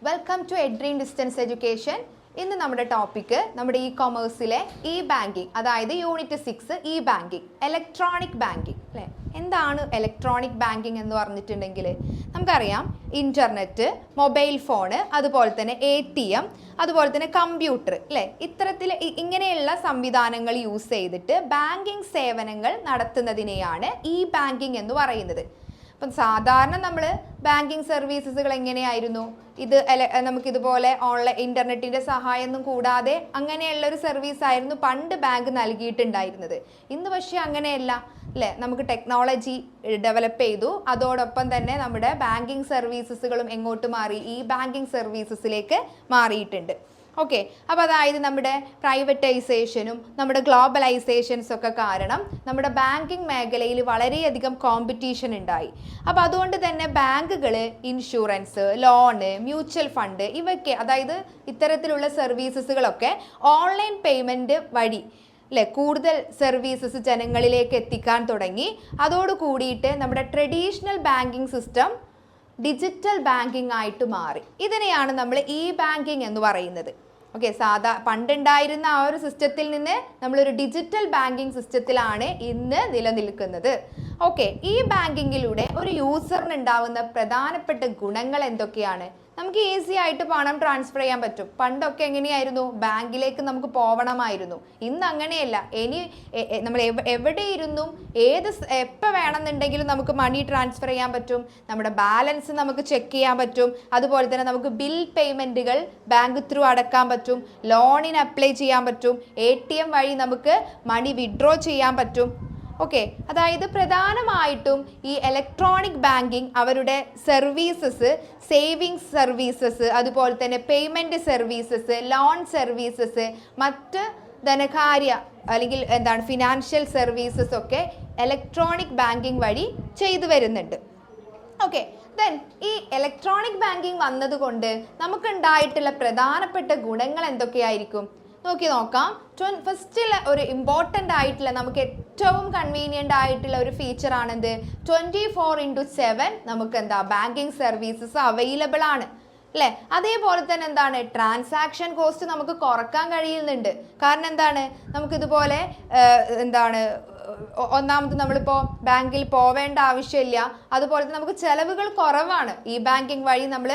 Welcome to Edream distance education. ഇന്ന് നമ്മുടെ topic നമ്മുടെ ഇ-കൊമേഴ്സിലെ ഇ ബാങ്കിങ്, അതായത് unit 6 e banking, electronic banking അല്ലേ. എന്താണ് ഇലക്ട്രോണിക് ബാങ്കിങ് എന്ന് പറഞ്ഞിട്ടുണ്ടെങ്കിൽ നമുക്കറിയാം, ഇൻ്റർനെറ്റ്, മൊബൈൽ ഫോണ്, അതുപോലെ തന്നെ ATM, അതുപോലെ തന്നെ കമ്പ്യൂട്ടർ അല്ലേ, ഇത്തരത്തിൽ ഇങ്ങനെയുള്ള സംവിധാനങ്ങൾ യൂസ് ചെയ്തിട്ട് ബാങ്കിങ് സേവനങ്ങൾ നടത്തുന്നതിനെയാണ് ഇ ബാങ്കിങ് എന്ന് പറയുന്നത്. അപ്പം സാധാരണ നമ്മൾ ബാങ്കിങ് സർവീസസുകൾ എങ്ങനെയായിരുന്നു, നമുക്കിതുപോലെ ഓൺലൈൻ ഇൻ്റർനെറ്റിൻ്റെ സഹായമൊന്നും കൂടാതെ അങ്ങനെയുള്ളൊരു സർവീസായിരുന്നു പണ്ട് ബാങ്ക് നൽകിയിട്ടുണ്ടായിരുന്നത്. ഇന്ന് പക്ഷേ അങ്ങനെയല്ല അല്ലേ. നമുക്ക് ടെക്നോളജി ഡെവലപ്പ് ചെയ്തു, അതോടൊപ്പം തന്നെ നമ്മുടെ ബാങ്കിങ് സർവീസസുകളും എങ്ങോട്ട് മാറി, ഈ ബാങ്കിങ് സർവീസസിലേക്ക് മാറിയിട്ടുണ്ട്. ഓക്കെ, അപ്പോൾ അതായത് നമ്മുടെ പ്രൈവറ്റൈസേഷനും നമ്മുടെ ഗ്ലോബലൈസേഷൻസും ഒക്കെ കാരണം നമ്മുടെ ബാങ്കിങ് മേഖലയിൽ വളരെയധികം കോമ്പറ്റീഷൻ ഉണ്ടായി. അപ്പോൾ അതുകൊണ്ട് തന്നെ ബാങ്കുകൾ ഇൻഷുറൻസ്, ലോണ്, മ്യൂച്വൽ ഫണ്ട് ഇവയ്ക്ക്, അതായത് ഇത്തരത്തിലുള്ള സർവീസസുകളൊക്കെ ഓൺലൈൻ പേയ്മെൻറ്റ് വഴി അല്ലേ കൂടുതൽ സർവീസസ് ജനങ്ങളിലേക്ക് എത്തിക്കാൻ തുടങ്ങി. അതോട് കൂടിയിട്ട് നമ്മുടെ traditional banking system digital banking ആയിട്ട് മാറി. ഇതിനെയാണ് നമ്മൾ ഇ ബാങ്കിങ് എന്ന് പറയുന്നത്. ഓക്കെ, പണ്ടുണ്ടായിരുന്ന ആ ഒരു സിസ്റ്റത്തിൽ നിന്ന് നമ്മളൊരു ഡിജിറ്റൽ ബാങ്കിങ് സിസ്റ്റത്തിലാണ് ഇന്ന് നിലനിൽക്കുന്നത്. ഓക്കെ, ഈ ബാങ്കിങ്ങിലൂടെ ഒരു യൂസറിന് ഉണ്ടാവുന്ന പ്രധാനപ്പെട്ട ഗുണങ്ങൾ എന്തൊക്കെയാണ്? നമുക്ക് ഈസി ആയിട്ട് പണം ട്രാൻസ്ഫർ ചെയ്യാൻ പറ്റും. പണ്ടൊക്കെ എങ്ങനെയായിരുന്നു, ബാങ്കിലേക്ക് നമുക്ക് പോകണമായിരുന്നു. ഇന്ന് അങ്ങനെയല്ല. നമ്മൾ എവിടെ ഇരുന്നും എപ്പോൾ വേണമെന്നുണ്ടെങ്കിലും നമുക്ക് മണി ട്രാൻസ്ഫർ ചെയ്യാൻ പറ്റും. നമ്മുടെ ബാലൻസ് നമുക്ക് ചെക്ക് ചെയ്യാൻ പറ്റും. അതുപോലെ തന്നെ നമുക്ക് ബിൽ പേയ്മെൻറ്റുകൾ ബാങ്ക് ത്രൂ അടക്കാൻ പറ്റും. ലോണിന് അപ്ലൈ ചെയ്യാൻ പറ്റും. ATM വഴി നമുക്ക് മണി വിഡ്രോ ചെയ്യാൻ പറ്റും. ഓക്കെ, അതായത് പ്രധാനമായിട്ടും ഈ ഇലക്ട്രോണിക് ബാങ്കിങ് അവരുടെ സർവീസസ്, സേവിങ്സ് സർവീസസ്, അതുപോലെ തന്നെ പേയ്മെൻറ്റ് സർവീസസ്, ലോൺ സർവീസസ്, മറ്റ് ധനകാര്യ അല്ലെങ്കിൽ ഫിനാൻഷ്യൽ സർവീസസ് ഒക്കെ ഇലക്ട്രോണിക് ബാങ്കിങ് വഴി ചെയ്തു വരുന്നുണ്ട്. ഓക്കെ, ദെൻ ഈ ഇലക്ട്രോണിക് ബാങ്കിങ് വന്നതുകൊണ്ട് നമുക്കുണ്ടായിട്ടുള്ള പ്രധാനപ്പെട്ട ഗുണങ്ങൾ എന്തൊക്കെയായിരിക്കും നോക്കി നോക്കാം. ഫസ്റ്റിൽ ഒരു ഇമ്പോർട്ടൻ്റ് ആയിട്ടുള്ള, നമുക്ക് ഏറ്റവും കൺവീനിയൻ്റ് ആയിട്ടുള്ള ഒരു ഫീച്ചർ ആണെന്ത്, 24/7 നമുക്ക് ബാങ്കിങ് സർവീസസ് അവൈലബിൾ ആണ് അല്ലേ. അതേപോലെ തന്നെ ട്രാൻസാക്ഷൻ കോസ്റ്റ് നമുക്ക് കുറക്കാൻ കഴിയുന്നുണ്ട്. കാരണം നമുക്കിതുപോലെ ഒന്നാമത് നമ്മളിപ്പോൾ ബാങ്കിൽ പോവേണ്ട ആവശ്യമില്ല. അതുപോലെ തന്നെ നമുക്ക് ചിലവുകൾ കുറവാണ്. ഈ ബാങ്കിങ് വഴി നമ്മൾ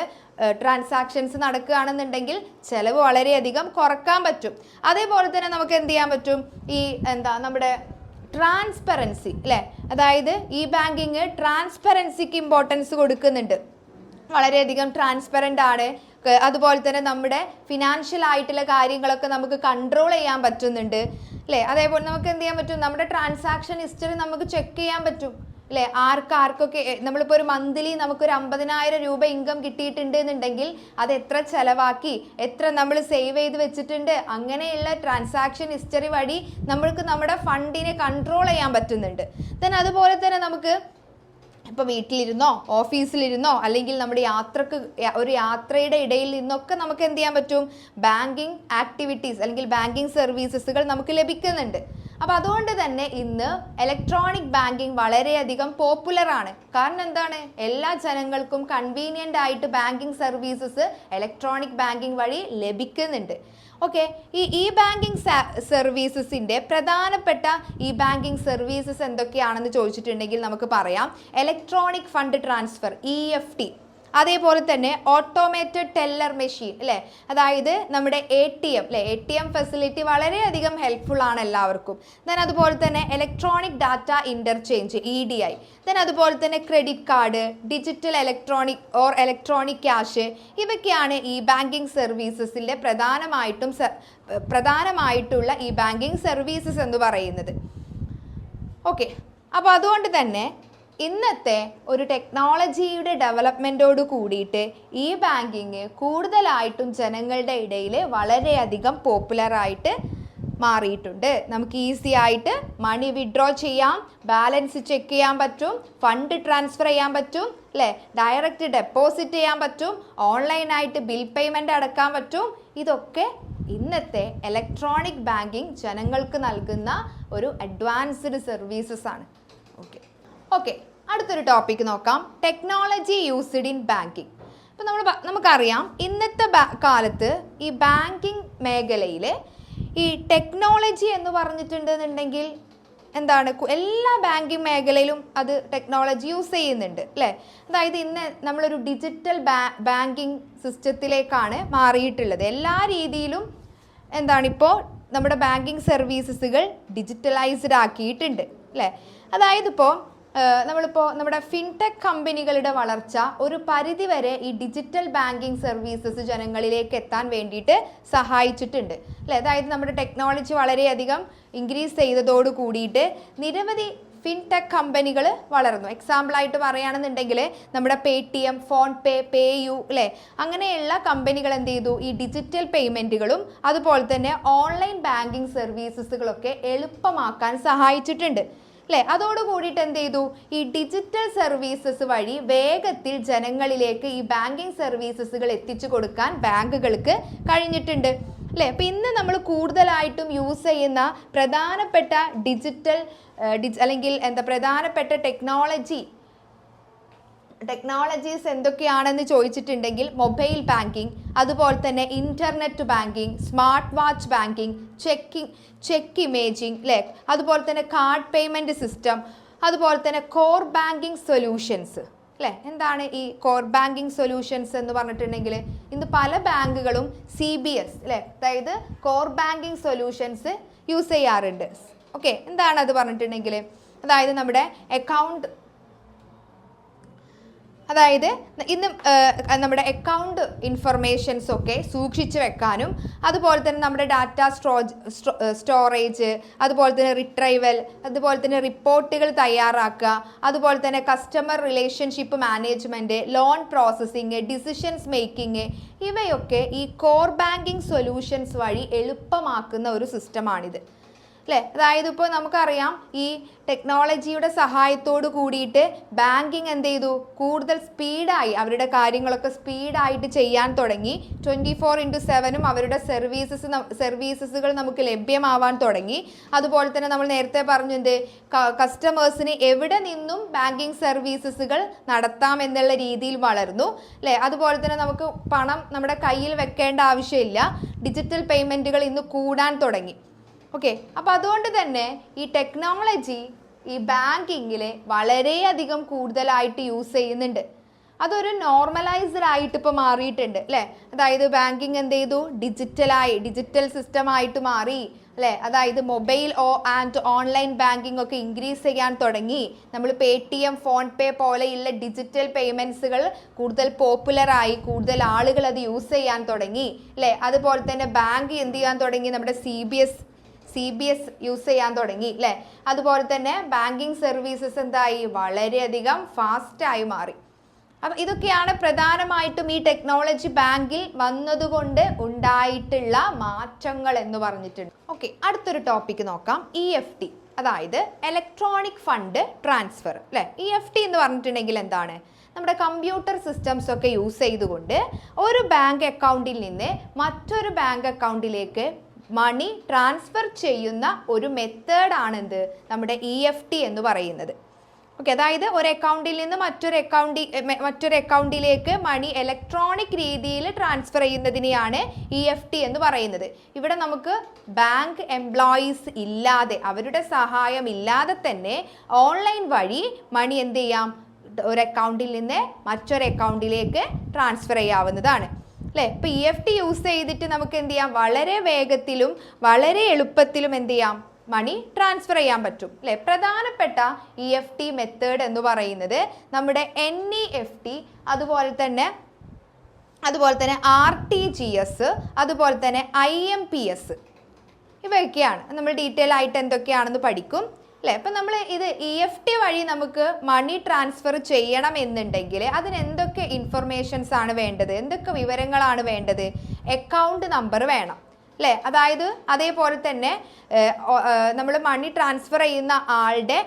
ട്രാൻസാക്ഷൻസ് നടക്കുകയാണെന്നുണ്ടെങ്കിൽ ചിലവ് വളരെയധികം കുറക്കാൻ പറ്റും. അതേപോലെ തന്നെ നമുക്ക് എന്ത് ചെയ്യാൻ പറ്റും, ഈ നമ്മുടെ ട്രാൻസ്പെറൻസി അല്ലേ, അതായത് ഈ ബാങ്കിങ് ട്രാൻസ്പെറൻസിക്ക് ഇമ്പോർട്ടൻസ് കൊടുക്കുന്നുണ്ട്. വളരെയധികം ട്രാൻസ്പെറൻ്റ് ആണ്. അതുപോലെ തന്നെ നമ്മുടെ ഫിനാൻഷ്യൽ ആയിട്ടുള്ള കാര്യങ്ങളൊക്കെ നമുക്ക് കൺട്രോൾ ചെയ്യാൻ പറ്റുന്നുണ്ട് അല്ലേ. അതേപോലെ നമുക്ക് എന്ത് ചെയ്യാൻ പറ്റും, നമ്മുടെ ട്രാൻസാക്ഷൻ ഹിസ്റ്ററി നമുക്ക് ചെക്ക് ചെയ്യാൻ പറ്റും അല്ലേ. ആർക്കൊക്കെ നമ്മളിപ്പോൾ ഒരു മന്ത്ലി നമുക്കൊരു 50,000 രൂപ ഇൻകം കിട്ടിയിട്ടുണ്ട് എന്നുണ്ടെങ്കിൽ അത് എത്ര ചിലവാക്കി, എത്ര നമ്മൾ സേവ് ചെയ്ത് വെച്ചിട്ടുണ്ട്, അങ്ങനെയുള്ള ട്രാൻസാക്ഷൻ ഹിസ്റ്ററി വഴി നമ്മൾക്ക് നമ്മുടെ ഫണ്ടിനെ കൺട്രോൾ ചെയ്യാൻ പറ്റുന്നുണ്ട്. ദെൻ അതുപോലെ തന്നെ നമുക്ക് ഇപ്പോൾ വീട്ടിലിരുന്നോ ഓഫീസിലിരുന്നോ അല്ലെങ്കിൽ നമ്മുടെ ഒരു യാത്രയുടെ ഇടയിൽ നിന്നൊക്കെ നമുക്ക് എന്ത് ചെയ്യാൻ പറ്റും, ബാങ്കിങ് ആക്ടിവിറ്റീസ് അല്ലെങ്കിൽ ബാങ്കിങ് സർവീസസുകൾ നമുക്ക് ലഭിക്കുന്നുണ്ട്. അപ്പോൾ അതുകൊണ്ട് തന്നെ ഇന്ന് ഇലക്ട്രോണിക് ബാങ്കിങ് വളരെയധികം പോപ്പുലർ ആണ്. കാരണം എല്ലാ ജനങ്ങൾക്കും കൺവീനിയൻ്റ് ആയിട്ട് ബാങ്കിങ് സർവീസസ് ഇലക്ട്രോണിക് ബാങ്കിങ് വഴി ലഭിക്കുന്നുണ്ട്. ഓക്കെ, ഈ ബാങ്കിങ് സർവീസസിൻ്റെ പ്രധാനപ്പെട്ട ഈ ബാങ്കിങ് സർവീസസ് എന്തൊക്കെയാണെന്ന് ചോദിച്ചിട്ടുണ്ടെങ്കിൽ നമുക്ക് പറയാം. ഇലക്ട്രോണിക് ഫണ്ട് ട്രാൻസ്ഫർ EFT, അതേപോലെ തന്നെ ഓട്ടോമേറ്റഡ് ടെല്ലർ മെഷീൻ അല്ലേ, അതായത് നമ്മുടെ ATM അല്ലേ, ATM ഫെസിലിറ്റി വളരെയധികം ഹെൽപ്ഫുൾ ആണ് എല്ലാവർക്കും. ദെൻ അതുപോലെ തന്നെ electronic data interchange EDI, then അതുപോലെ തന്നെ credit card, digital electronic cash, ഇവയൊക്കെയാണ് ഈ ബാങ്കിങ് സർവീസസിൻ്റെ പ്രധാനമായിട്ടുള്ള ഈ ബാങ്കിങ് സർവീസസ് എന്ന് പറയുന്നത്. ഓക്കെ, അപ്പോൾ അതുകൊണ്ട് തന്നെ ഇന്നത്തെ ഒരു ടെക്നോളജിയുടെ ഡെവലപ്മെൻറ്റോട് കൂടിയിട്ട് ഈ ബാങ്കിങ് കൂടുതലായിട്ടും ജനങ്ങളുടെ ഇടയിൽ വളരെയധികം പോപ്പുലറായിട്ട് മാറിയിട്ടുണ്ട്. നമുക്ക് ഈസി ആയിട്ട് മണി വിഡ്രോ ചെയ്യാം, ബാലൻസ് ചെക്ക് ചെയ്യാൻ പറ്റും, ഫണ്ട് ട്രാൻസ്ഫർ ചെയ്യാൻ പറ്റും അല്ലേ, ഡയറക്റ്റ് ഡെപ്പോസിറ്റ് ചെയ്യാൻ പറ്റും, ഓൺലൈനായിട്ട് ബിൽ പേയ്മെൻറ്റ് അടക്കാൻ പറ്റും. ഇതൊക്കെ ഇന്നത്തെ ഇലക്ട്രോണിക് ബാങ്കിങ് ജനങ്ങൾക്ക് നൽകുന്ന ഒരു അഡ്വാൻസ്ഡ് സർവീസസ് ആണ്. ഓക്കെ, അടുത്തൊരു ടോപ്പിക് നോക്കാം, ടെക്നോളജി യൂസ്ഡ് ഇൻ ബാങ്കിങ്. അപ്പോൾ നമുക്കറിയാം ഇന്നത്തെ കാലത്ത് ഈ ബാങ്കിങ് മേഖലയിൽ ഈ ടെക്നോളജി എന്ന് പറഞ്ഞിട്ടുണ്ടെന്നുണ്ടെങ്കിൽ എന്താണ്, എല്ലാ ബാങ്കിങ് മേഖലയിലും അത് ടെക്നോളജി യൂസ് ചെയ്യുന്നുണ്ട് അല്ലേ. അതായത് ഇന്ന് നമ്മളൊരു ഡിജിറ്റൽ ബാങ്കിങ് സിസ്റ്റത്തിലേക്കാണ് മാറിയിട്ടുള്ളത്. എല്ലാ രീതിയിലും എന്താണ് ഇപ്പോൾ നമ്മുടെ ബാങ്കിങ് സർവീസസുകൾ ഡിജിറ്റലൈസ്ഡ് ആക്കിയിട്ടുണ്ട് അല്ലേ. അതായത് ഇപ്പോൾ നമ്മുടെ ഫിൻടെക് കമ്പനികളുടെ വളർച്ച ഒരു പരിധിവരെ ഈ ഡിജിറ്റൽ ബാങ്കിങ് സർവീസസ് ജനങ്ങളിലേക്ക് എത്താൻ വേണ്ടിയിട്ട് സഹായിച്ചിട്ടുണ്ട് അല്ലേ. അതായത് നമ്മുടെ ടെക്നോളജി വളരെയധികം ഇൻക്രീസ് ചെയ്തതോട് കൂടിയിട്ട് നിരവധി ഫിൻടെക് കമ്പനികൾ വളർന്നു. എക്സാമ്പിളായിട്ട് പറയുകയാണെന്നുണ്ടെങ്കിൽ നമ്മുടെ പേടിഎം, ഫോൺ പേ, പേയു അല്ലേ, അങ്ങനെയുള്ള കമ്പനികൾ എന്ത് ചെയ്തു, ഈ ഡിജിറ്റൽ പേയ്മെൻറ്റുകളും അതുപോലെ തന്നെ ഓൺലൈൻ ബാങ്കിങ് സർവീസസുകളൊക്കെ എളുപ്പമാക്കാൻ സഹായിച്ചിട്ടുണ്ട് അല്ലേ. അതോട് കൂടിയിട്ട് എന്ത് ചെയ്തു, ഈ ഡിജിറ്റൽ സർവീസസ് വഴി വേഗത്തിൽ ജനങ്ങളിലേക്ക് ഈ ബാങ്കിങ് സർവീസസുകൾ എത്തിച്ചു കൊടുക്കാൻ ബാങ്കുകൾക്ക് കഴിഞ്ഞിട്ടുണ്ട് അല്ലേ. അപ്പം ഇന്ന് നമ്മൾ കൂടുതലായിട്ടും യൂസ് ചെയ്യുന്ന പ്രധാനപ്പെട്ട അല്ലെങ്കിൽ പ്രധാനപ്പെട്ട ടെക്നോളജീസ് എന്തൊക്കെയാണെന്ന് ചോദിച്ചിട്ടുണ്ടെങ്കിൽ മൊബൈൽ ബാങ്കിങ്, അതുപോലെ തന്നെ internet banking, smart watch banking, cheque imaging അല്ലേ, അതുപോലെ തന്നെ കാർഡ് പേയ്മെൻറ്റ് സിസ്റ്റം, അതുപോലെ തന്നെ കോർ ബാങ്കിങ് സൊല്യൂഷൻസ് അല്ലേ. എന്താണ് ഈ കോർ ബാങ്കിങ് സൊല്യൂഷൻസ് എന്ന് പറഞ്ഞിട്ടുണ്ടെങ്കിൽ ഇന്ന് പല ബാങ്കുകളും CBS അല്ലേ, അതായത് കോർ ബാങ്കിങ് സൊല്യൂഷൻസ് യൂസ് ചെയ്യാറുണ്ട്. ഓക്കെ, എന്താണ് അത് പറഞ്ഞിട്ടുണ്ടെങ്കിൽ അതായത് നമ്മുടെ ഇന്ന് നമ്മുടെ അക്കൗണ്ട് ഇൻഫർമേഷൻസ് ഒക്കെ സൂക്ഷിച്ചു വെക്കാനും അതുപോലെ തന്നെ നമ്മുടെ ഡാറ്റ സ്റ്റോറേജ്, അതുപോലെ തന്നെ റിട്രൈവൽ, അതുപോലെ തന്നെ റിപ്പോർട്ടുകൾ തയ്യാറാക്കുക, അതുപോലെ തന്നെ customer relationship management, loan processing, decisions making, ഇവയൊക്കെ ഈ കോർ ബാങ്കിങ് സൊല്യൂഷൻസ് വഴി എളുപ്പമാക്കുന്ന ഒരു സിസ്റ്റമാണിത് അല്ലേ. അതായത് ഇപ്പോൾ നമുക്കറിയാം ഈ ടെക്നോളജിയുടെ സഹായത്തോട് കൂടിയിട്ട് ബാങ്കിങ് എന്ത് ചെയ്തു, കൂടുതൽ സ്പീഡായി അവരുടെ കാര്യങ്ങളൊക്കെ സ്പീഡായിട്ട് ചെയ്യാൻ തുടങ്ങി. 24/7 അവരുടെ സർവീസസുകൾ നമുക്ക് ലഭ്യമാവാൻ തുടങ്ങി. അതുപോലെ തന്നെ നമ്മൾ നേരത്തെ പറഞ്ഞത് കസ്റ്റമേഴ്സിന് എവിടെ നിന്നും ബാങ്കിങ് സർവീസസുകൾ നടത്താം എന്നുള്ള രീതിയിൽ വളർന്നു അല്ലേ. അതുപോലെ തന്നെ നമുക്ക് പണം നമ്മുടെ കയ്യിൽ വെക്കേണ്ട ആവശ്യമില്ല. ഡിജിറ്റൽ പേയ്മെൻറ്റുകൾ ഇന്ന് കൂടാൻ തുടങ്ങി. ഓക്കെ, അപ്പോൾ അതുകൊണ്ട് തന്നെ ഈ ടെക്നോളജി ഈ ബാങ്കിങ്ങിൽ വളരെയധികം കൂടുതലായിട്ട് യൂസ് ചെയ്യുന്നുണ്ട്. അതൊരു നോർമലൈസ്ഡ് ആയിട്ട് ഇപ്പോൾ മാറിയിട്ടുണ്ട് അല്ലേ. അതായത് ബാങ്കിങ് എന്ത് ചെയ്തു, ഡിജിറ്റൽ സിസ്റ്റമായിട്ട് മാറി അല്ലേ. അതായത് മൊബൈൽ ആൻഡ് ഓൺലൈൻ ബാങ്കിങ് ഒക്കെ ഇൻക്രീസ് ചെയ്യാൻ തുടങ്ങി. നമ്മൾ പേടിഎം, ഫോൺ പേ പോലെയുള്ള ഡിജിറ്റൽ പേയ്മെൻറ്റ്സുകൾ കൂടുതൽ പോപ്പുലറായി, കൂടുതൽ ആളുകൾ അത് യൂസ് ചെയ്യാൻ തുടങ്ങി അല്ലേ. അതുപോലെ തന്നെ ബാങ്ക് എന്ത് ചെയ്യാൻ തുടങ്ങി, നമ്മുടെ CBS യൂസ് ചെയ്യാൻ തുടങ്ങി അല്ലേ. അതുപോലെ തന്നെ ബാങ്കിങ് സർവീസസ് എന്തായി, വളരെയധികം ഫാസ്റ്റായി മാറി. അപ്പം ഇതൊക്കെയാണ് പ്രധാനമായിട്ടും ഈ ടെക്നോളജി ബാങ്കിൽ വന്നതുകൊണ്ട് ഉണ്ടായിട്ടുള്ള മാറ്റങ്ങൾ എന്ന് പറഞ്ഞിട്ടുണ്ട്. ഓക്കെ, അടുത്തൊരു ടോപ്പിക്ക് നോക്കാം, EFT, അതായത് ഇലക്ട്രോണിക് ഫണ്ട് ട്രാൻസ്ഫർ അല്ലേ. EFT എന്ന് പറഞ്ഞിട്ടുണ്ടെങ്കിൽ എന്താണ്, നമ്മുടെ കമ്പ്യൂട്ടർ സിസ്റ്റംസ് ഒക്കെ യൂസ് ചെയ്തുകൊണ്ട് ഒരു ബാങ്ക് അക്കൗണ്ടിൽ നിന്ന് മറ്റൊരു ബാങ്ക് അക്കൗണ്ടിലേക്ക് മണി ട്രാൻസ്ഫർ ചെയ്യുന്ന ഒരു മെത്തേഡാണെന്ത്, നമ്മുടെ EFT എന്ന് പറയുന്നത്. ഓക്കെ, അതായത് ഒരു അക്കൗണ്ടിൽ നിന്ന് മറ്റൊരു അക്കൗണ്ടിലേക്ക് മണി ഇലക്ട്രോണിക് രീതിയിൽ ട്രാൻസ്ഫർ ചെയ്യുന്നതിനെയാണ് EFT എന്ന് പറയുന്നത്. ഇവിടെ നമുക്ക് ബാങ്ക് എംപ്ലോയീസ് ഇല്ലാതെ, അവരുടെ സഹായം ഇല്ലാതെ തന്നെ ഓൺലൈൻ വഴി മണി എന്ത് ചെയ്യാം, ഒരു അക്കൗണ്ടിൽ നിന്ന് മറ്റൊരു അക്കൗണ്ടിലേക്ക് ട്രാൻസ്ഫർ ചെയ്യാവുന്നതാണ് അല്ലേ. ഇപ്പോൾ EFT യൂസ് ചെയ്തിട്ട് നമുക്ക് എന്ത് ചെയ്യാം, വളരെ വേഗത്തിലും വളരെ എളുപ്പത്തിലും എന്ത് ചെയ്യാം, മണി ട്രാൻസ്ഫർ ചെയ്യാൻ പറ്റും അല്ലേ. പ്രധാനപ്പെട്ട EFT മെത്തേഡ് എന്ന് പറയുന്നത് നമ്മുടെ NEFT, അതുപോലെ തന്നെ RTGS, അതുപോലെ തന്നെ IMPS, ഇവയൊക്കെയാണ്. നമ്മൾ ഡീറ്റെയിൽ ആയിട്ട് എന്തൊക്കെയാണെന്ന് പഠിക്കും അല്ലേ. അപ്പം നമ്മൾ ഇത് EFT വഴി നമുക്ക് മണി ട്രാൻസ്ഫർ ചെയ്യണം എന്നുണ്ടെങ്കിൽ അതിന് എന്തൊക്കെ ഇൻഫർമേഷൻസ് ആണ് വേണ്ടത്, എന്തൊക്കെ വിവരങ്ങളാണ് വേണ്ടത്, അക്കൗണ്ട് നമ്പർ വേണം അല്ലേ. അതായത് അതേപോലെ തന്നെ നമ്മൾ മണി ട്രാൻസ്ഫർ ചെയ്യുന്ന ആളുടെ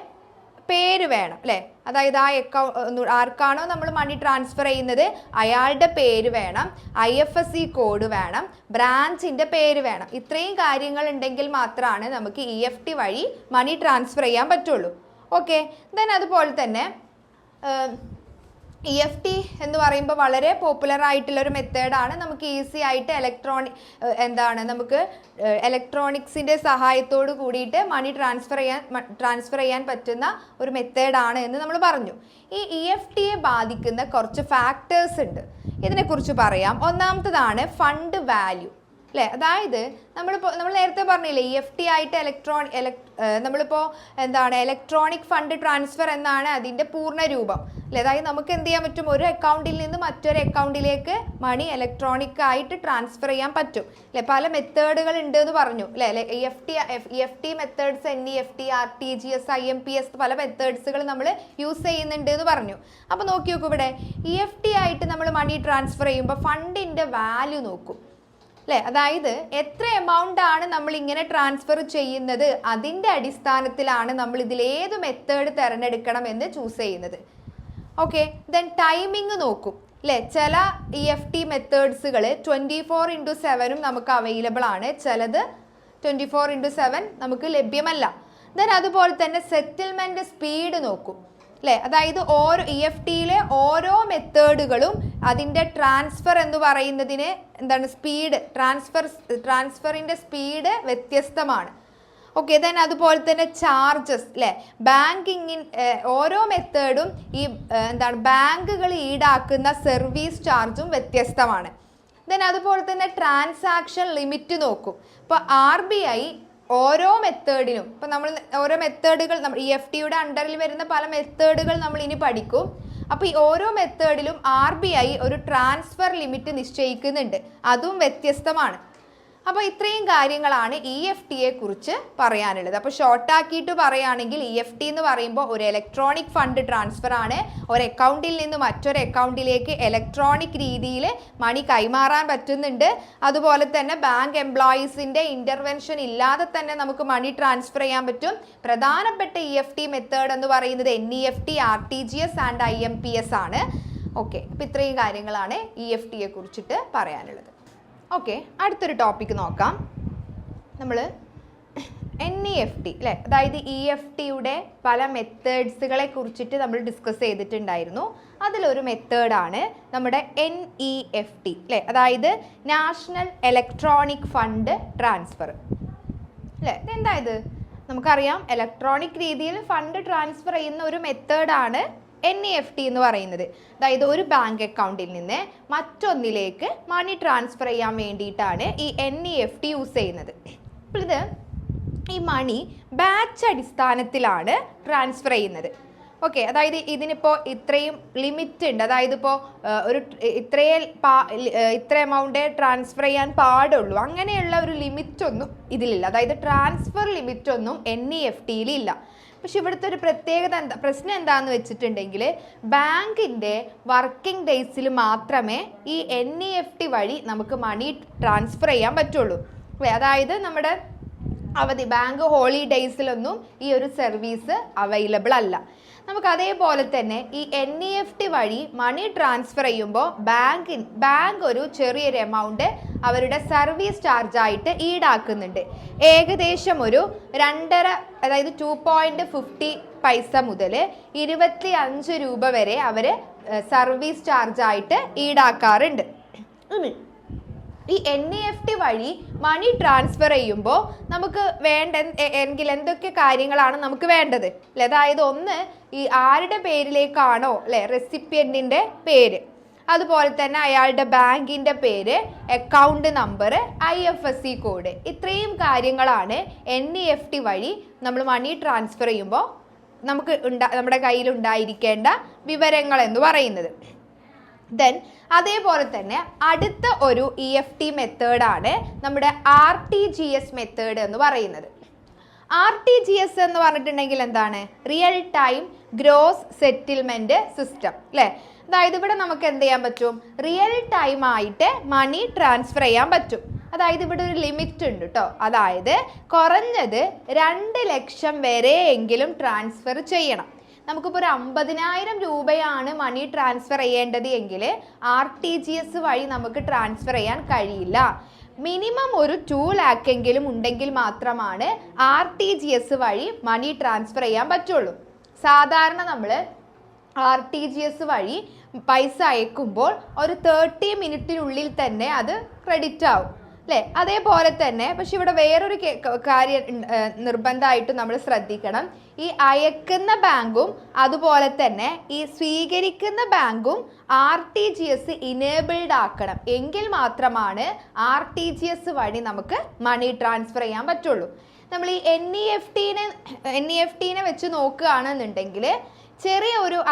പേര് വേണം അല്ലേ. അതായത് ആർക്കാണോ നമ്മൾ മണി ട്രാൻസ്ഫർ ചെയ്യുന്നത് അയാളുടെ പേര് വേണം, IFSC കോഡ് വേണം, ബ്രാഞ്ചിൻ്റെ പേര് വേണം. ഇത്രയും കാര്യങ്ങൾ ഉണ്ടെങ്കിൽ മാത്രമാണ് നമുക്ക് EFT വഴി മണി ട്രാൻസ്ഫർ ചെയ്യാൻ പറ്റുള്ളൂ. ഓക്കെ, ദെൻ അതുപോലെ തന്നെ EFT എന്ന് പറയുമ്പോൾ വളരെ പോപ്പുലർ ആയിട്ടുള്ള ഒരു മെത്തേഡാണ്. നമുക്ക് ഈസി ആയിട്ട് നമുക്ക് ഇലക്ട്രോണിക്സിൻ്റെ സഹായത്തോട് കൂടിയിട്ട് മണി ട്രാൻസ്ഫർ ചെയ്യാൻ പറ്റുന്ന ഒരു മെത്തേഡാണ് എന്ന് നമ്മൾ പറഞ്ഞു. ഈ EFTയെ ബാധിക്കുന്ന കുറച്ച് ഫാക്ടേഴ്സ് ഉണ്ട്, ഇതിനെക്കുറിച്ച് പറയാം. ഒന്നാമത്തതാണ് ഫണ്ട് വാല്യൂ, അല്ലേ? അതായത് നമ്മൾ നേരത്തെ പറഞ്ഞില്ലേ EFT ആയിട്ട് നമ്മളിപ്പോൾ ഇലക്ട്രോണിക് ഫണ്ട് ട്രാൻസ്ഫർ എന്നാണ് അതിൻ്റെ പൂർണ്ണ രൂപം, അല്ലേ? അതായത് നമുക്ക് എന്ത് ചെയ്യാൻ പറ്റും, ഒരു അക്കൗണ്ടിൽ നിന്ന് മറ്റൊരു അക്കൗണ്ടിലേക്ക് മണി ഇലക്ട്രോണിക് ആയിട്ട് ട്രാൻസ്ഫർ ചെയ്യാൻ പറ്റും, അല്ലേ? പല മെത്തേഡുകൾ ഉണ്ട് എന്ന് പറഞ്ഞു, അല്ലേ? EFT methods, NEFT, RTGS, IMPS പല മെത്തേഡ്സുകൾ നമ്മൾ യൂസ് ചെയ്യുന്നുണ്ട് എന്ന് പറഞ്ഞു. അപ്പോൾ നോക്കി നോക്കൂ, ഇവിടെ EFT ആയിട്ട് നമ്മൾ മണി ട്രാൻസ്ഫർ ചെയ്യുമ്പോൾ ഫണ്ടിൻ്റെ വാല്യൂ നോക്കും, അല്ലേ? അതായത് എത്ര എമൗണ്ട് ആണ് നമ്മൾ ഇങ്ങനെ ട്രാൻസ്ഫർ ചെയ്യുന്നത്, അതിൻ്റെ അടിസ്ഥാനത്തിലാണ് നമ്മൾ ഇതിലേത് മെത്തേഡ് തിരഞ്ഞെടുക്കണം എന്ന് ചൂസ് ചെയ്യുന്നത്. ഓക്കെ, ദെൻ ടൈമിങ് നോക്കും, അല്ലേ? ചില EFT മെത്തേഡ്സുകൾ 24/7 നമുക്ക് അവൈലബിൾ ആണ്, ചിലത് 24/7 നമുക്ക് ലഭ്യമല്ല. ദെൻ അതുപോലെ തന്നെ സെറ്റിൽമെൻറ്റ് സ്പീഡ് നോക്കും, അല്ലേ? അതായത് ഓരോ EFTയിലെ ഓരോ മെത്തേഡുകളും അതിൻ്റെ ട്രാൻസ്ഫർ എന്ന് പറയുന്നതിന് സ്പീഡ്, ട്രാൻസ്ഫറിൻ്റെ സ്പീഡ് വ്യത്യസ്തമാണ്. ഓക്കെ, ദെൻ അതുപോലെ തന്നെ ചാർജസ്, അല്ലേ? ഓരോ മെത്തേഡും ഈ ബാങ്കുകൾ ഈടാക്കുന്ന സർവീസ് ചാർജും വ്യത്യസ്തമാണ്. ദെൻ അതുപോലെ തന്നെ ട്രാൻസാക്ഷൻ ലിമിറ്റ് നോക്കും. ഇപ്പോൾ RBI ഓരോ മെത്തേഡിനും, ഇപ്പം നമ്മൾ ഓരോ മെത്തേഡുകൾ EFTയുടെ അണ്ടറിൽ വരുന്ന പല മെത്തേഡുകൾ നമ്മൾ ഇനി പഠിക്കും. അപ്പോൾ ഈ ഓരോ മെത്തേഡിലും RBI ഒരു ട്രാൻസ്ഫർ ലിമിറ്റ് നിശ്ചയിക്കുന്നുണ്ട്, അതും വ്യത്യസ്തമാണ്. അപ്പോൾ ഇത്രയും കാര്യങ്ങളാണ് EFTയെ കുറിച്ച് പറയാനുള്ളത്. അപ്പോൾ ഷോർട്ടാക്കിയിട്ട് പറയുകയാണെങ്കിൽ EFT എന്ന് പറയുമ്പോൾ ഒരു ഇലക്ട്രോണിക് ഫണ്ട് ട്രാൻസ്ഫർ ആണ്. ഒരു അക്കൗണ്ടിൽ നിന്ന് മറ്റൊരു അക്കൗണ്ടിലേക്ക് ഇലക്ട്രോണിക് രീതിയിൽ മണി കൈമാറാൻ പറ്റുന്നുണ്ട്. അതുപോലെ തന്നെ ബാങ്ക് എംപ്ലോയീസിൻ്റെ ഇൻ്റർവെൻഷൻ ഇല്ലാതെ തന്നെ നമുക്ക് മണി ട്രാൻസ്ഫർ ചെയ്യാൻ പറ്റും. പ്രധാനപ്പെട്ട EFT മെത്തേഡ് എന്ന് പറയുന്നത് NEFT, RTGS ആൻഡ് IMPS ആണ്. ഓക്കെ, അപ്പോൾ ഇത്രയും കാര്യങ്ങളാണ് EFTയെ കുറിച്ചിട്ട് പറയാനുള്ളത്. ഓക്കെ, അടുത്തൊരു ടോപ്പിക്ക് നോക്കാം. നമ്മൾ NEFT, അല്ലേ? അതായത് EFTയുടെ പല മെത്തേഡ്സുകളെ കുറിച്ചിട്ട് നമ്മൾ ഡിസ്കസ് ചെയ്തിട്ടുണ്ടായിരുന്നു. അതിലൊരു മെത്തേഡാണ് നമ്മുടെ NEFT, അല്ലേ? അതായത് നാഷണൽ ഇലക്ട്രോണിക് ഫണ്ട് ട്രാൻസ്ഫർ, അല്ലേ? ഇതെന്തായത് നമുക്കറിയാം, ഇലക്ട്രോണിക് രീതിയിൽ ഫണ്ട് ട്രാൻസ്ഫർ ചെയ്യുന്ന ഒരു മെത്തേഡാണ് NEFT എന്ന് പറയുന്നത്. അതായത് ഒരു ബാങ്ക് അക്കൗണ്ടിൽ നിന്ന് മറ്റൊന്നിലേക്ക് മണി ട്രാൻസ്ഫർ ചെയ്യാൻ വേണ്ടിയിട്ടാണ് ഈ NEFT യൂസ് ചെയ്യുന്നത്. അപ്പോൾ ഈ മണി ബാച്ച് അടിസ്ഥാനത്തിലാണ് ട്രാൻസ്ഫർ ചെയ്യുന്നത്. ഓക്കെ, അതായത് ഇതിനിപ്പോൾ ഇത്രയും ലിമിറ്റ് ഉണ്ട്, അതായത് ഇപ്പോൾ ഇത്ര എമൗണ്ടേ ട്രാൻസ്ഫർ ചെയ്യാൻ പാടുള്ളൂ, അങ്ങനെയുള്ള ഒരു ലിമിറ്റൊന്നും ഇതിലില്ല. അതായത് ട്രാൻസ്ഫർ ലിമിറ്റൊന്നും NEFTയിൽ ഇല്ല. പക്ഷെ ഇവിടുത്തെ ഒരു പ്രശ്നം എന്താണെന്ന് വെച്ചിട്ടുണ്ടെങ്കിൽ, ബാങ്കിൻ്റെ വർക്കിംഗ് ഡേയ്സിൽ മാത്രമേ ഈ NEFT വഴി നമുക്ക് മണി ട്രാൻസ്ഫർ ചെയ്യാൻ പറ്റുള്ളൂ, അല്ലേ? അതായത് നമ്മുടെ ബാങ്ക് ഹോളിഡേയ്സിലൊന്നും ഈ ഒരു സർവീസ് അവൈലബിൾ അല്ല. നമുക്ക് അതേപോലെ തന്നെ ഈ NEFT വഴി മണി ട്രാൻസ്ഫർ ചെയ്യുമ്പോൾ ബാങ്ക് ഒരു ചെറിയൊരു എമൗണ്ട് അവരുടെ സർവീസ് ചാർജായിട്ട് ഈടാക്കുന്നുണ്ട്. ഏകദേശം ഒരു 2.5, അതായത് 2.50 പൈസ മുതൽ 25 രൂപ വരെ അവർ സർവീസ് ചാർജായിട്ട് ഈടാക്കാറുണ്ട്. ഈ NEFT വഴി മണി ട്രാൻസ്ഫർ ചെയ്യുമ്പോൾ നമുക്ക് എന്തൊക്കെ കാര്യങ്ങളാണ് നമുക്ക് വേണ്ടത്, അല്ലേ? അതായത് ഒന്ന്, ഈ ആരുടെ പേരിലേക്കാണോ, അല്ലേ, റെസിപ്പിയൻറ്റിൻ്റെ പേര്, അതുപോലെ തന്നെ അയാളുടെ ബാങ്കിൻ്റെ പേര്, അക്കൗണ്ട് നമ്പർ, IFSC കോഡ്, ഇത്രയും കാര്യങ്ങളാണ് NEFT വഴി നമ്മൾ മണി ട്രാൻസ്ഫർ ചെയ്യുമ്പോൾ നമ്മുടെ കയ്യിൽ ഉണ്ടായിരിക്കേണ്ട വിവരങ്ങൾ എന്ന് പറയുന്നത്. ദെൻ അതേപോലെ തന്നെ അടുത്ത ഒരു EFT മെത്തേഡാണ് നമ്മുടെ RTGS മെത്തേഡ് എന്ന് പറയുന്നത്. RTGS എന്ന് പറഞ്ഞിട്ടുണ്ടെങ്കിൽ എന്താണ്? Real time gross settlement system, അല്ലേ? അതായത് ഇവിടെ നമുക്ക് എന്ത് ചെയ്യാൻ പറ്റും, റിയൽ ടൈം ആയിട്ട് മണി ട്രാൻസ്ഫർ ചെയ്യാൻ പറ്റും. അതായത് ഇവിടെ ഒരു ലിമിറ്റ് ഉണ്ട് കേട്ടോ, അതായത് കുറഞ്ഞത് 2 ലക്ഷം വരെയെങ്കിലും ട്രാൻസ്ഫർ ചെയ്യണം. നമുക്കിപ്പോൾ ഒരു 50,000 രൂപയാണ് മണി ട്രാൻസ്ഫർ ചെയ്യേണ്ടത് എങ്കിൽ RTGS വഴി നമുക്ക് ട്രാൻസ്ഫർ ചെയ്യാൻ കഴിയില്ല. മിനിമം ഒരു 2 lakh എങ്കിലും ഉണ്ടെങ്കിൽ മാത്രമാണ് RTGS വഴി മണി ട്രാൻസ്ഫർ ചെയ്യാൻ പറ്റുള്ളൂ. സാധാരണ നമ്മൾ RTGS വഴി പൈസ അയക്കുമ്പോൾ ഒരു 30 മിനിറ്റിനുള്ളിൽ തന്നെ അത് ക്രെഡിറ്റ് ആവും അല്ലേ? അതേപോലെ തന്നെ പക്ഷെ ഇവിടെ വേറൊരു കാര്യം നിർബന്ധമായിട്ടും നമ്മൾ ശ്രദ്ധിക്കണം. ഈ അയക്കുന്ന ബാങ്കും അതുപോലെ തന്നെ ഈ സ്വീകരിക്കുന്ന ബാങ്കും RTGS ഇനേബിൾഡ് ആക്കണം. എങ്കിൽ മാത്രമാണ് RTGS വഴി നമുക്ക് മണി ട്രാൻസ്ഫർ ചെയ്യാൻ പറ്റുള്ളൂ. നമ്മൾ ഈ NEFT വെച്ച് നോക്കുകയാണെന്നുണ്ടെങ്കിൽ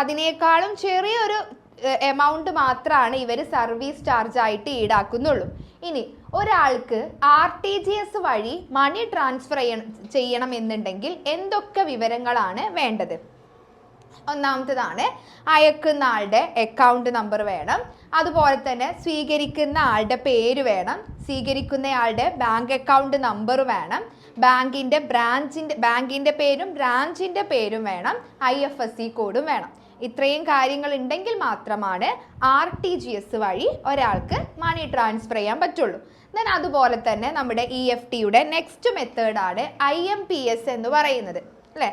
അതിനേക്കാളും ചെറിയൊരു എമൗണ്ട് മാത്രമാണ് ഇവർ സർവീസ് ചാർജ് ആയിട്ട് ഈടാക്കുന്നുള്ളൂ. ഇനി ഒരാൾക്ക് RTGS വഴി മണി ട്രാൻസ്ഫർ ചെയ്യണം എന്നുണ്ടെങ്കിൽ എന്തൊക്കെ വിവരങ്ങളാണ് വേണ്ടത്? ഒന്നാമത്തേതാണ് അയക്കുന്ന ആളുടെ അക്കൗണ്ട് നമ്പർ വേണം. അതുപോലെ തന്നെ സ്വീകരിക്കുന്ന ആളുടെ പേര് വേണം. സ്വീകരിക്കുന്നയാളുടെ ബാങ്ക് അക്കൗണ്ട് നമ്പർ വേണം. ബാങ്കിന്റെ പേരും ബ്രാഞ്ചിന്റെ പേരും വേണം. IFSC കോഡും വേണം. ഇത്രയും കാര്യങ്ങൾ ഉണ്ടെങ്കിൽ മാത്രമാണ് RTGS വഴി ഒരാൾക്ക് മണി ട്രാൻസ്ഫർ ചെയ്യാൻ പറ്റുള്ളൂ. ദെൻ അതുപോലെ തന്നെ നമ്മുടെ EFTയുടെ നെക്സ്റ്റ് മെത്തേഡാണ് IMPS എന്ന് പറയുന്നത് അല്ലേ?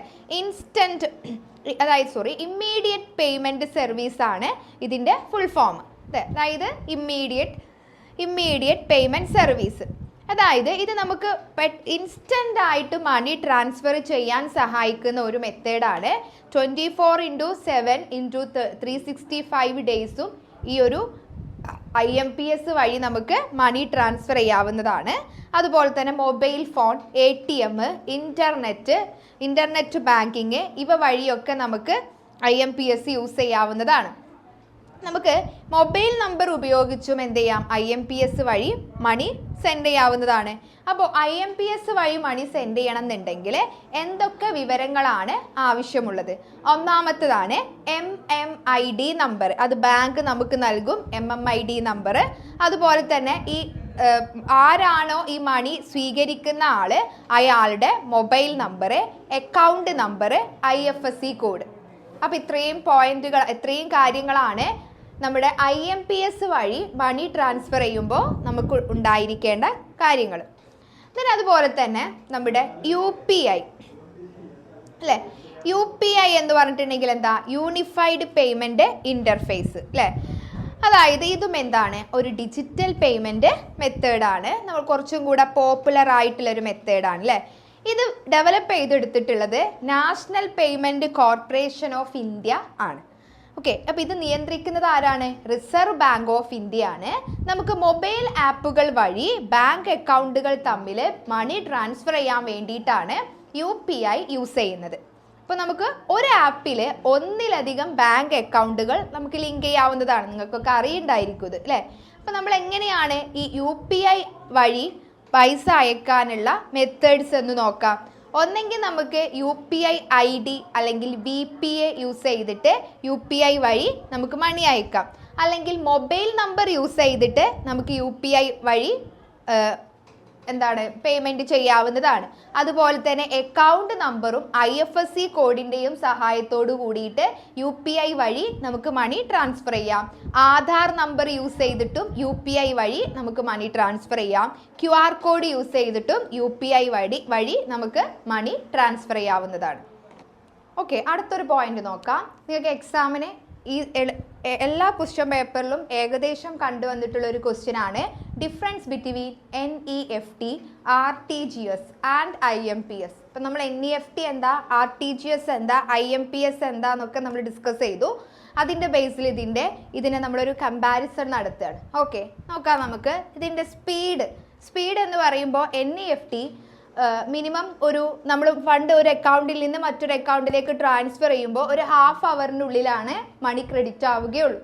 ഇമ്മീഡിയറ്റ് പേയ്മെന്റ് സർവീസ് ആണ് ഇതിന്റെ ഫുൾ ഫോം. അതായത് ഇമ്മീഡിയറ്റ് പേയ്മെന്റ് സർവീസ്. അതായത് ഇത് നമുക്ക് ഇൻസ്റ്റന്റ് ആയിട്ട് മണി ട്രാൻസ്ഫർ ചെയ്യാൻ സഹായിക്കുന്ന ഒരു മെത്തേഡാണ്. 24/7/365 ഡേയ്സും ഈ ഒരു IMPS വഴി നമുക്ക് മണി ട്രാൻസ്ഫർ ചെയ്യാവുന്നതാണ്. അതുപോലെ തന്നെ mobile phone, ATM, internet banking ഇവ വഴിയൊക്കെ നമുക്ക് IMPS യൂസ് ചെയ്യാവുന്നതാണ്. നമുക്ക് മൊബൈൽ നമ്പർ ഉപയോഗിച്ചും എന്ത് ചെയ്യാം? IMPS വഴി മണി സെൻഡ് ചെയ്യാവുന്നതാണ്. അപ്പോൾ IMPS വഴി മണി സെൻഡ് ചെയ്യണം എന്നുണ്ടെങ്കിൽ എന്തൊക്കെ വിവരങ്ങളാണ് ആവശ്യമുള്ളത്? ഒന്നാമത്തേതാണ് MMID നമ്പർ. അത് ബാങ്ക് നമുക്ക് നൽകും MMID നമ്പർ. അതുപോലെ തന്നെ ഈ ആരാണോ ഈ മണി സ്വീകരിക്കുന്ന ആള് അയാളുടെ mobile number, account number, IFSC code. അപ്പോൾ ഇത്രയും കാര്യങ്ങളാണ് നമ്മുടെ IMPS വഴി മണി ട്രാൻസ്ഫർ ചെയ്യുമ്പോൾ നമുക്ക് ഉണ്ടായിരിക്കേണ്ട കാര്യങ്ങൾ. അതുപോലെ തന്നെ നമ്മുടെ UPI അല്ലേ? UPI എന്ന് പറഞ്ഞിട്ടുണ്ടെങ്കിൽ എന്താ? യൂണിഫൈഡ് പേയ്മെന്റ് ഇന്റർഫേസ് അല്ലേ? അതായത് ഇതും എന്താണ്? ഒരു ഡിജിറ്റൽ പേയ്മെന്റ് മെത്തേഡാണ്. നമ്മൾ കുറച്ചും കൂടെ പോപ്പുലർ ആയിട്ടുള്ളൊരു മെത്തേഡാണ് അല്ലേ? ഇത് ഡെവലപ്പ് ചെയ്തെടുത്തിട്ടുള്ളത് National Payment Corporation of India ആണ്. ഓക്കെ, അപ്പോൾ ഇത് നിയന്ത്രിക്കുന്നത് ആരാണ്? റിസർവ് ബാങ്ക് ഓഫ് ഇന്ത്യ ആണ്. നമുക്ക് മൊബൈൽ ആപ്പുകൾ വഴി ബാങ്ക് അക്കൗണ്ടുകൾ തമ്മിൽ മണി ട്രാൻസ്ഫർ ചെയ്യാൻ വേണ്ടിയിട്ടാണ് UPI യൂസ് ചെയ്യുന്നത്. അപ്പോൾ നമുക്ക് ഒരു ആപ്പിൽ ഒന്നിലധികം ബാങ്ക് അക്കൗണ്ടുകൾ നമുക്ക് ലിങ്ക് ചെയ്യാവുന്നതാണ്. നിങ്ങൾക്കൊക്കെ അറിയുണ്ടായിരിക്കും ഇത് അല്ലേ? അപ്പോൾ നമ്മൾ എങ്ങനെയാണ് ഈ UPI വഴി പൈസ അയക്കാനുള്ള മെത്തേഡ്സ് എന്ന് നോക്കാം. ഒന്നെങ്കിൽ നമുക്ക് UPI ID അല്ലെങ്കിൽ BPA യൂസ് ചെയ്തിട്ട് UPI വഴി നമുക്ക് മണി അയക്കാം. അല്ലെങ്കിൽ മൊബൈൽ നമ്പർ യൂസ് ചെയ്തിട്ട് നമുക്ക് UPI വഴി പേയ്മെന്റ് ചെയ്യാവുന്നതാണ്. അതുപോലെ തന്നെ അക്കൗണ്ട് നമ്പറും IFSC കോഡിന്റെയും സഹായത്തോടു കൂടിയിട്ട് UPI വഴി നമുക്ക് മണി ട്രാൻസ്ഫർ ചെയ്യാം. ആധാർ നമ്പർ യൂസ് ചെയ്തിട്ടും UPI വഴി നമുക്ക് മണി ട്രാൻസ്ഫർ ചെയ്യാം. QR കോഡ് യൂസ് ചെയ്തിട്ടും UPI വഴി നമുക്ക് മണി ട്രാൻസ്ഫർ ചെയ്യാവുന്നതാണ്. ഓക്കെ, അടുത്തൊരു പോയിന്റ് നോക്കാം. നിങ്ങൾക്ക് എക്സാമിന് ഈ എല്ലാ ക്വസ്റ്റ്യൻ പേപ്പറിലും ഏകദേശം കണ്ടുവന്നിട്ടുള്ള ഒരു ക്വസ്റ്റ്യൻ ആണ് difference between NEFT, RTGS and IMPS. ഇപ്പം നമ്മൾ NEFT എന്താ, RTGS എന്താ, IMPS എന്താന്നൊക്കെ നമ്മൾ ഡിസ്കസ് ചെയ്തു. അതിൻ്റെ ബേസിൽ ഇതിനെ നമ്മളൊരു കമ്പാരിസൺ നടത്തുകയാണ്. ഓക്കെ, നോക്കാം നമുക്ക്. ഇതിൻ്റെ സ്പീഡ് എന്ന് പറയുമ്പോൾ NEFT മിനിമം നമ്മൾ ഫണ്ട് ഒരു അക്കൗണ്ടിൽ നിന്ന് മറ്റൊരു അക്കൗണ്ടിലേക്ക് ട്രാൻസ്ഫർ ചെയ്യുമ്പോൾ ഒരു ഹാഫ് അവറിനുള്ളിലാണ് മണി ക്രെഡിറ്റ് ആവുകയുള്ളൂ.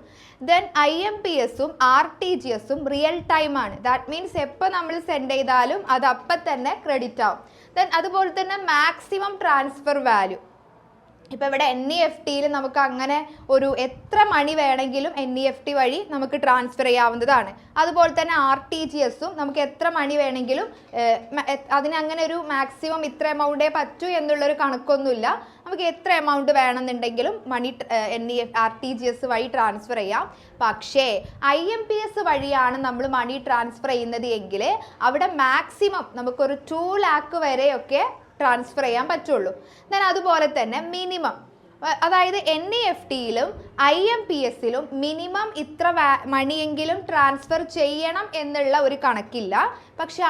ദെൻ IMPSും RTGSും റിയൽ ടൈം ആണ്. ദാറ്റ് മീൻസ് എപ്പോൾ നമ്മൾ സെൻഡ് ചെയ്താലും അത് അപ്പം തന്നെ ക്രെഡിറ്റ് ആവും. ദെൻ അതുപോലെ തന്നെ മാക്സിമം ട്രാൻസ്ഫർ വാല്യൂ. ഇപ്പം ഇവിടെ NEFTയിൽ നമുക്ക് അങ്ങനെ എത്ര മണി വേണമെങ്കിലും NEFT വഴി നമുക്ക് ട്രാൻസ്ഫർ ചെയ്യാവുന്നതാണ്. അതുപോലെ തന്നെ RTGSും നമുക്ക് എത്ര മണി വേണമെങ്കിലും അതിനങ്ങനെ ഒരു മാക്സിമം ഇത്ര എമൗണ്ടേ പറ്റൂ എന്നുള്ളൊരു കണക്കൊന്നുമില്ല. നമുക്ക് എത്ര എമൗണ്ട് വേണമെന്നുണ്ടെങ്കിലും മണി RTGS വഴി ട്രാൻസ്ഫർ ചെയ്യാം. പക്ഷേ IMPS വഴിയാണ് നമ്മൾ മണി ട്രാൻസ്ഫർ ചെയ്യുന്നത് എങ്കിൽ അവിടെ മാക്സിമം നമുക്കൊരു 2 lakh വരെയൊക്കെ ട്രാൻസ്ഫർ ചെയ്യാൻ പറ്റുള്ളൂ. ദെൻ അതുപോലെ തന്നെ മിനിമം അതായത് NEFT-യിലും IMPS-ലും മിനിമം ഇത്ര മണിയെങ്കിലും ട്രാൻസ്ഫർ ചെയ്യണം എന്നുള്ള ഒരു കണക്കില്ല. പക്ഷെ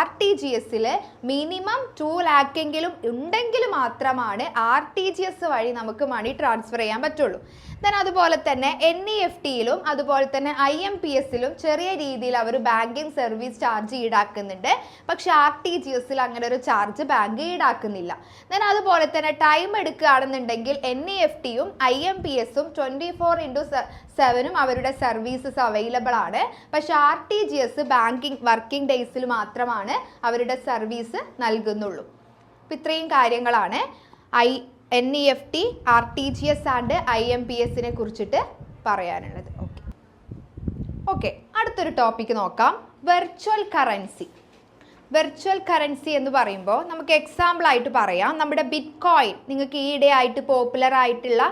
RTGS-ൽ മിനിമം 2 lakh എങ്കിലും ഉണ്ടെങ്കിൽ മാത്രമാണ് RTGS വഴി നമുക്ക് മണി ട്രാൻസ്ഫർ ചെയ്യാൻ പറ്റുള്ളൂ. അതുപോലെ തന്നെ NEFT-ലും അതുപോലെ തന്നെ IMPS-ലും ചെറിയ രീതിയിൽ അവർ ബാങ്കിങ് സർവീസ് ചാർജ് ഈടാക്കുന്നുണ്ട്. പക്ഷെ RTGS-ൽ അങ്ങനെ ഒരു ചാർജ് ബാങ്ക് ഈടാക്കുന്നില്ല. അതുപോലെ തന്നെ ടൈം എടുക്കുകയാണെന്നുണ്ടെങ്കിൽ NEFT-യും IMPS-ഉം 24/7 അവരുടെ സർവീസസ് അവൈലബിൾ ആണ്. പക്ഷെ RTGS ബാങ്കിങ് വർക്കിംഗ് ഡേയ്സിൽ മാത്രമാണ് അവരുടെ സർവീസ് നൽകുന്നുള്ളൂ. അപ്പം ഇത്രയും കാര്യങ്ങളാണ് NEFT, RTGS ആൻഡ് IMPS-നെ കുറിച്ചിട്ട് പറയാനുള്ളത്. ഓക്കെ, അടുത്തൊരു ടോപ്പിക്ക് നോക്കാം. Virtual currency. വെർച്വൽ കറൻസി എന്ന് പറയുമ്പോൾ നമുക്ക് എക്സാമ്പിൾ ആയിട്ട് പറയാം, നമ്മുടെ ബിറ്റ്കോയിൻ. നിങ്ങൾക്ക് ഈയിടെ ആയിട്ട് പോപ്പുലർ ആയിട്ടുള്ള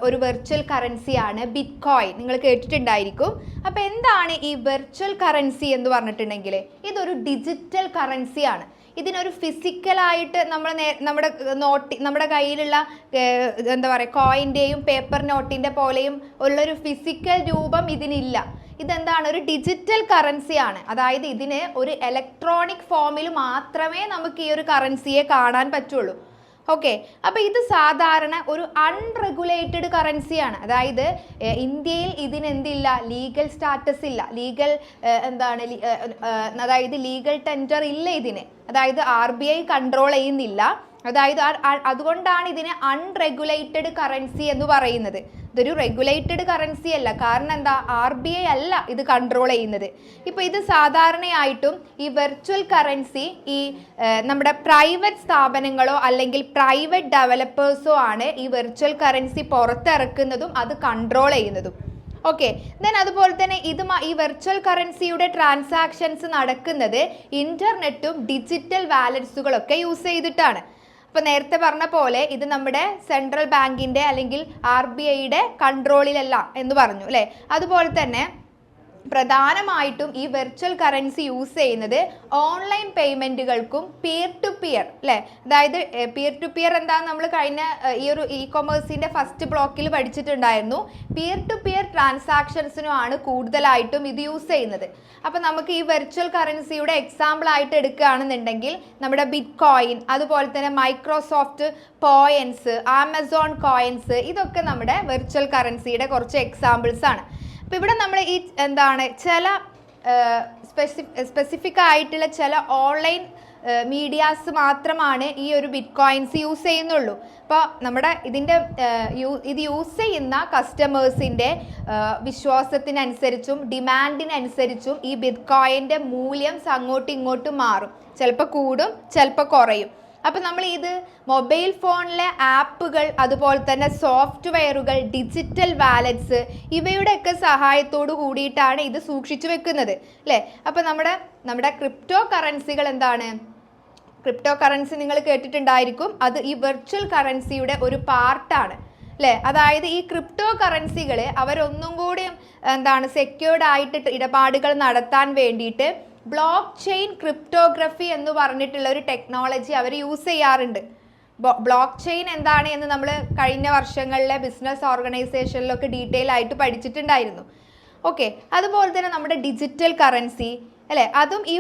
ഒരു വെർച്വൽ കറൻസിയാണ് ബിറ്റ്കോയിൻ. നിങ്ങൾ കേട്ടിട്ടുണ്ടായിരിക്കും. അപ്പോൾ എന്താണ് ഈ വെർച്വൽ കറൻസി എന്ന് പറഞ്ഞിട്ടുണ്ടെങ്കിൽ ഇതൊരു ഡിജിറ്റൽ കറൻസിയാണ്. ഇതിനൊരു ഫിസിക്കലായിട്ട് നമ്മുടെ കയ്യിലുള്ള എന്താ പറയുക കോയിൻ്റെയും പേപ്പർ നോട്ടിൻ്റെ പോലെയും ഉള്ളൊരു ഫിസിക്കൽ രൂപം ഇതിനില്ല. ഇതെന്താണ്? ഒരു ഡിജിറ്റൽ കറൻസിയാണ്. അതായത് ഇതിന് ഒരു ഇലക്ട്രോണിക് ഫോമിൽ മാത്രമേ നമുക്ക് ഈ ഒരു കറൻസിയെ കാണാൻ പറ്റുള്ളൂ. ഓക്കെ, അപ്പോൾ ഇത് സാധാരണ ഒരു അൺറെഗുലേറ്റഡ് കറൻസിയാണ്. അതായത് ഇന്ത്യയിൽ ഇതിനെന്തില്ല, ലീഗൽ സ്റ്റാറ്റസ് ഇല്ല, അതായത് ലീഗൽ ടെൻഡർ ഇല്ല ഇതിന്. അതായത് RBI കൺട്രോൾ ചെയ്യുന്നില്ല. അതായത് അതുകൊണ്ടാണ് ഇതിനെ അൺറെഗുലേറ്റഡ് കറൻസി എന്ന് പറയുന്നത്. ഇതൊരു റെഗുലേറ്റഡ് കറൻസി അല്ല. കാരണം എന്താ? RBI അല്ല ഇത് കൺട്രോൾ ചെയ്യുന്നത്. ഇപ്പോൾ ഇത് സാധാരണയായിട്ടും ഈ വെർച്വൽ കറൻസി ഈ നമ്മുടെ പ്രൈവറ്റ് സ്ഥാപനങ്ങളോ അല്ലെങ്കിൽ പ്രൈവറ്റ് ഡെവലപ്പേഴ്സോ ആണ് ഈ വെർച്വൽ കറൻസി പുറത്തിറക്കുന്നതും അത് കൺട്രോൾ ചെയ്യുന്നതും. ഓക്കെ, അതുപോലെ തന്നെ ഈ വെർച്വൽ കറൻസിയുടെ ട്രാൻസാക്ഷൻസ് നടക്കുന്നത് ഇന്റർനെറ്റും ഡിജിറ്റൽ വാലറ്റ്സുകളൊക്കെ യൂസ് ചെയ്തിട്ടാണ്. അപ്പോൾ നേരത്തെ പറഞ്ഞ പോലെ ഇത് നമ്മുടെ സെൻട്രൽ ബാങ്കിൻ്റെ അല്ലെങ്കിൽ RBIയുടെ കൺട്രോളിലല്ല എന്ന് പറഞ്ഞു അല്ലേ. അതുപോലെ തന്നെ പ്രധാനമായിട്ടും ഈ വെർച്വൽ കറൻസി യൂസ് ചെയ്യുന്നത് ഓൺലൈൻ പേയ്മെൻറ്റുകൾക്കും പിയർ ടു പിയർ അല്ലേ. അതായത് പിയർ ടു പിയർ എന്താണെന്ന് നമ്മൾ കഴിഞ്ഞ ഈ ഒരു കൊമേഴ്സിൻ്റെ ഫസ്റ്റ് ബ്ലോക്കിൽ പഠിച്ചിട്ടുണ്ടായിരുന്നു. പിയർ ടു പിയർ ട്രാൻസാക്ഷൻസിനുമാണ് കൂടുതലായിട്ടും ഇത് യൂസ് ചെയ്യുന്നത്. അപ്പോൾ നമുക്ക് ഈ വെർച്വൽ കറൻസിയുടെ എക്സാമ്പിൾ ആയിട്ട് എടുക്കുകയാണെന്നുണ്ടെങ്കിൽ നമ്മുടെ ബിറ്റ്കോയിൻ, അതുപോലെ തന്നെ മൈക്രോസോഫ്റ്റ് പോയിൻസ്, ആമസോൺ കോയിൻസ്, ഇതൊക്കെ നമ്മുടെ വെർച്വൽ കറൻസിയുടെ കുറച്ച് എക്സാമ്പിൾസ് ആണ്. അപ്പോൾ ഇവിടെ നമ്മൾ ഈ ചില സ്പെസിഫിക് ആയിട്ടുള്ള ചില ഓൺലൈൻ മീഡിയാസ് മാത്രമാണ് ഈ ഒരു ബിറ്റ്കോയിൻസ് യൂസ് ചെയ്യുന്നുള്ളൂ. അപ്പോൾ നമ്മുടെ ഇത് യൂസ് ചെയ്യുന്ന കസ്റ്റമേഴ്സിൻ്റെ വിശ്വാസത്തിനനുസരിച്ചും ഡിമാൻഡിനനുസരിച്ചും ഈ ബിറ്റ്കോയിൻ്റെ മൂല്യം അങ്ങോട്ടും ഇങ്ങോട്ടും മാറും. ചിലപ്പോൾ കൂടും, ചിലപ്പോൾ കുറയും. അപ്പോൾ നമ്മൾ ഇത് മൊബൈൽ ഫോണിലെ ആപ്പുകൾ, അതുപോലെ തന്നെ സോഫ്റ്റ്വെയറുകൾ, ഡിജിറ്റൽ വാലറ്റ്സ് ഇവയുടെയൊക്കെ സഹായത്തോടു കൂടിയിട്ടാണ് ഇത് സൂക്ഷിച്ചു വെക്കുന്നത് അല്ലേ. അപ്പോൾ നമ്മുടെ ക്രിപ്റ്റോ കറൻസികൾ എന്താണ്? ക്രിപ്റ്റോ കറൻസി നിങ്ങൾ കേട്ടിട്ടുണ്ടായിരിക്കും. അത് ഈ വെർച്വൽ കറൻസിയുടെ ഒരു പാർട്ടാണ് അല്ലേ. അതായത് ഈ ക്രിപ്റ്റോ കറൻസികൾ അവരൊന്നും കൂടി സെക്യൂർഡ് ആയിട്ട് ഇടപാടുകൾ നടത്താൻ വേണ്ടിയിട്ട് ബ്ലോക്ക് ചെയിൻ ക്രിപ്റ്റോഗ്രഫി എന്ന് പറഞ്ഞിട്ടുള്ള ഒരു ടെക്നോളജി അവർ യൂസ് ചെയ്യാറുണ്ട്. ബ്ലോക്ക് ചെയിൻ എന്താണ് എന്ന് നമ്മൾ കഴിഞ്ഞ വർഷങ്ങളിലെ ബിസിനസ് ഓർഗനൈസേഷനിലൊക്കെ ഡീറ്റെയിൽ ആയിട്ട് പഠിച്ചിട്ടുണ്ടായിരുന്നു. ഓക്കെ, അതുപോലെ തന്നെ നമ്മുടെ ഡിജിറ്റൽ കറൻസി അല്ലേ, അതും ഈ